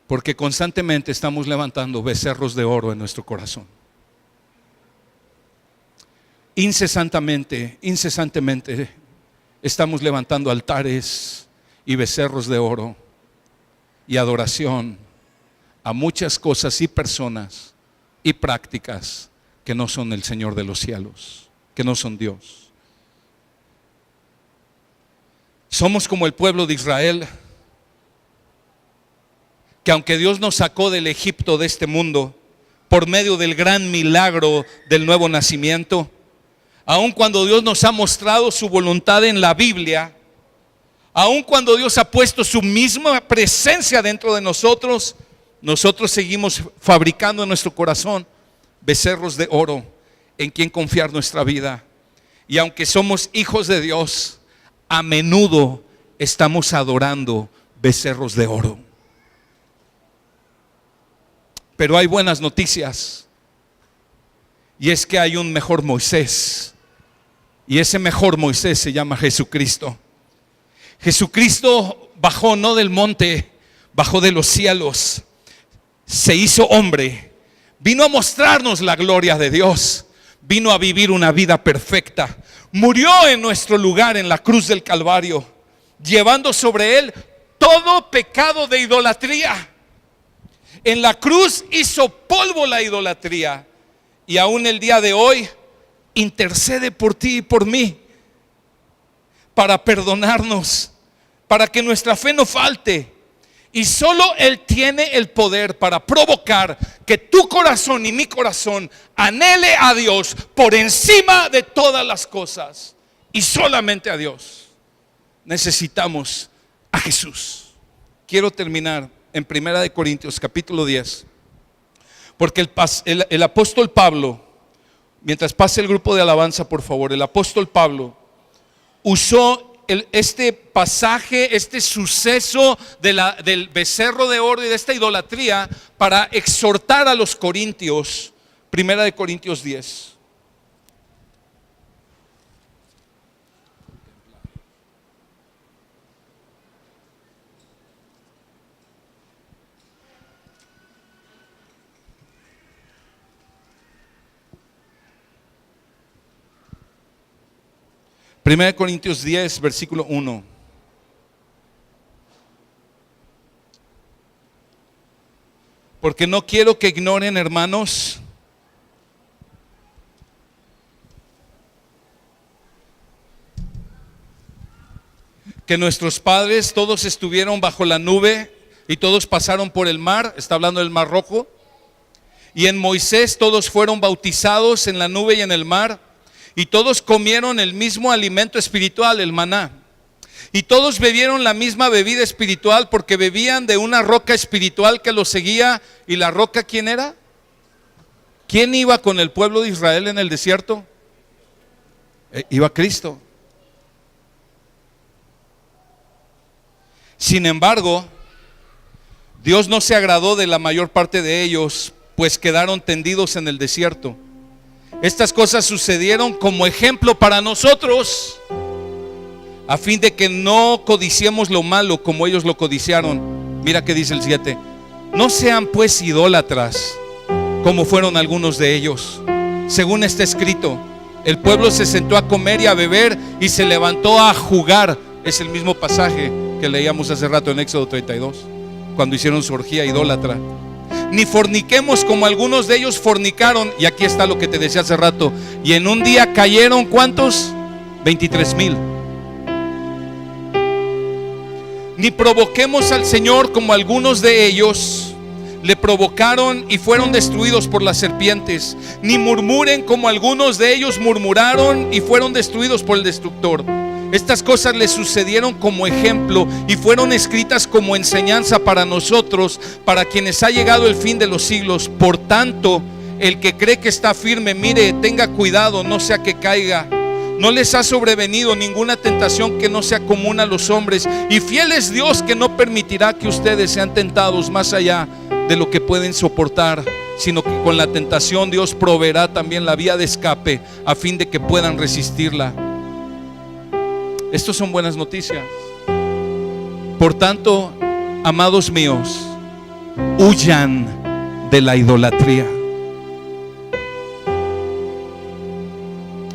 Porque constantemente estamos levantando becerros de oro en nuestro corazón. Incesantemente estamos levantando altares y becerros de oro y adoración a muchas cosas y personas y prácticas que no son el Señor de los cielos, que no son Dios. Somos como el pueblo de Israel, que aunque Dios nos sacó del Egipto de este mundo por medio del gran milagro del nuevo nacimiento, aun cuando Dios nos ha mostrado su voluntad en la Biblia, aun cuando Dios ha puesto su misma presencia dentro de nosotros, nosotros seguimos fabricando en nuestro corazón becerros de oro en quien confiar nuestra vida. Y aunque somos hijos de Dios, a menudo estamos adorando becerros de oro. Pero hay buenas noticias, y es que hay un mejor Moisés, y ese mejor Moisés se llama Jesucristo. Jesucristo bajó no del monte, bajó de los cielos, se hizo hombre, vino a mostrarnos la gloria de Dios, vino a vivir una vida perfecta, murió en nuestro lugar en la cruz del Calvario, llevando sobre él todo pecado de idolatría. En la cruz hizo polvo la idolatría, y aún el día de hoy intercede por ti y por mí para perdonarnos, para que nuestra fe no falte. Y solo Él tiene el poder para provocar que tu corazón y mi corazón anhele a Dios por encima de todas las cosas, y solamente a Dios. Necesitamos a Jesús. Quiero terminar en 1 Corintios capítulo 10, porque el apóstol Pablo, mientras pase el grupo de alabanza por favor, el apóstol Pablo usó este pasaje, este suceso del becerro de oro y de esta idolatría para exhortar a los corintios. Primera de Corintios 10. Primera de Corintios 10, versículo 1. Porque no quiero que ignoren, hermanos, que nuestros padres todos estuvieron bajo la nube y todos pasaron por el mar, está hablando del Mar Rojo, y en Moisés todos fueron bautizados en la nube y en el mar, y todos comieron el mismo alimento espiritual, el maná, y todos bebieron la misma bebida espiritual, porque bebían de una roca espiritual que los seguía. ¿Y la roca quién era? ¿Quién iba con el pueblo de Israel en el desierto? Iba Cristo. Sin embargo, Dios no se agradó de la mayor parte de ellos, pues quedaron tendidos en el desierto. Estas cosas sucedieron como ejemplo para nosotros, a fin de que no codiciemos lo malo como ellos lo codiciaron. Mira que dice el 7. No sean pues idólatras, como fueron algunos de ellos. Según está escrito, el pueblo se sentó a comer y a beber y se levantó a jugar. Es el mismo pasaje que leíamos hace rato en Éxodo 32, cuando hicieron su orgía idólatra. Ni forniquemos como algunos de ellos fornicaron. Y aquí está lo que te decía hace rato. Y en un día cayeron, ¿cuántos? 23,000. Ni provoquemos al Señor como algunos de ellos le provocaron y fueron destruidos por las serpientes. Ni murmuren como algunos de ellos murmuraron y fueron destruidos por el destructor. Estas cosas les sucedieron como ejemplo y fueron escritas como enseñanza para nosotros, para quienes ha llegado el fin de los siglos. Por tanto, el que cree que está firme, mire, tenga cuidado, no sea que caiga. No les ha sobrevenido ninguna tentación que no sea común a los hombres, y fiel es Dios, que no permitirá que ustedes sean tentados más allá de lo que pueden soportar, sino que con la tentación Dios proveerá también la vía de escape, a fin de que puedan resistirla. Estas son buenas noticias. Por tanto, amados míos, huyan de la idolatría.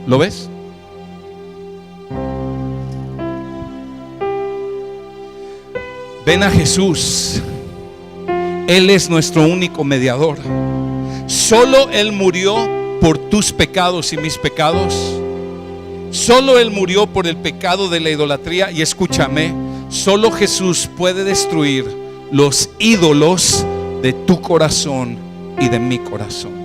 ¿Lo ves? Ven a Jesús. Él es nuestro único mediador. Solo Él murió por tus pecados y mis pecados. Solo Él murió por el pecado de la idolatría. Y escúchame, solo Jesús puede destruir los ídolos de tu corazón y de mi corazón.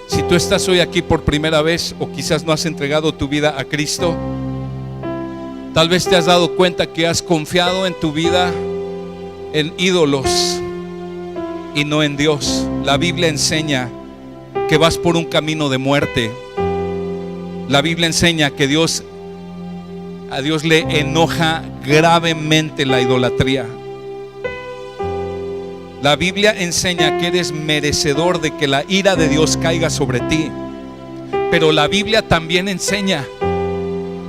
Si tú estás hoy aquí por primera vez, o quizás no has entregado tu vida a Cristo, tal vez te has dado cuenta que has confiado en tu vida en ídolos y no en Dios. La Biblia enseña que vas por un camino de muerte. La Biblia enseña que a Dios le enoja gravemente la idolatría. La Biblia enseña que eres merecedor de que la ira de Dios caiga sobre ti. Pero la Biblia también enseña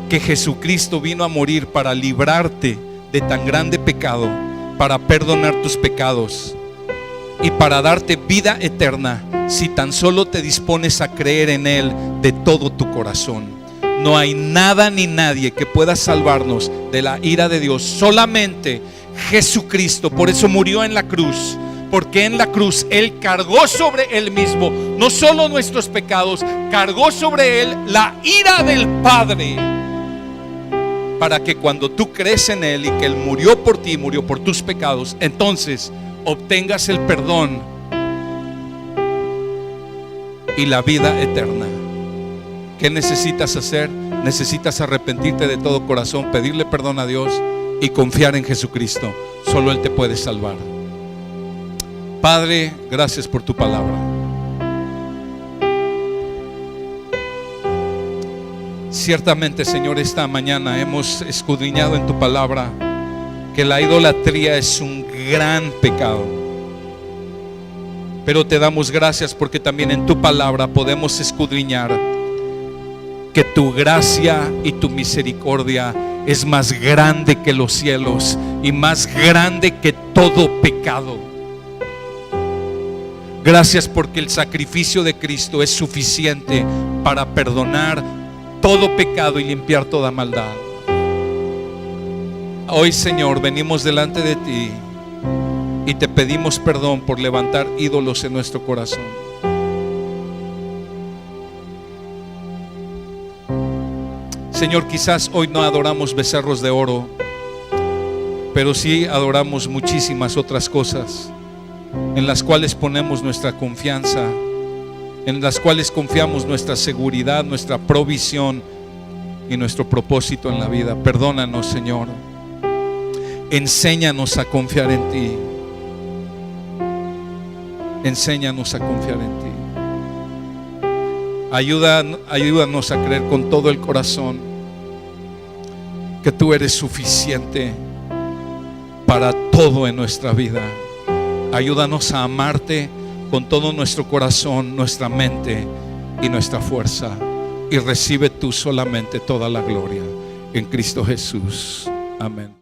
que Jesucristo vino a morir para librarte de tan grande pecado, para perdonar tus pecados y para darte vida eterna, si tan solo te dispones a creer en Él de todo tu corazón. No hay nada ni nadie que pueda salvarnos de la ira de Dios, solamente Jesucristo. Por eso murió en la cruz, porque en la cruz Él cargó sobre Él mismo no solo nuestros pecados, cargó sobre Él la ira del Padre, para que cuando tú crees en Él y que Él murió por ti, murió por tus pecados, entonces obtengas el perdón y la vida eterna. ¿Qué necesitas hacer? Necesitas arrepentirte de todo corazón, pedirle perdón a Dios y confiar en Jesucristo. Solo Él te puede salvar. Padre, gracias por tu palabra. Ciertamente, Señor, esta mañana hemos escudriñado en tu palabra que la idolatría es un gran pecado. Pero te damos gracias porque también en tu palabra podemos escudriñar que tu gracia y tu misericordia es más grande que los cielos y más grande que todo pecado. Gracias porque el sacrificio de Cristo es suficiente para perdonar todo pecado y limpiar toda maldad. Hoy, Señor, venimos delante de ti y te pedimos perdón por levantar ídolos en nuestro corazón. Señor, quizás hoy no adoramos becerros de oro, pero sí adoramos muchísimas otras cosas en las cuales ponemos nuestra confianza, en las cuales confiamos nuestra seguridad, nuestra provisión y nuestro propósito en la vida. Perdónanos, Señor. Enséñanos a confiar en ti. Enséñanos a confiar en ti. Ayúdanos a creer con todo el corazón que tú eres suficiente para todo en nuestra vida. Ayúdanos a amarte con todo nuestro corazón, nuestra mente y nuestra fuerza. Y recibe tú solamente toda la gloria en Cristo Jesús. Amén.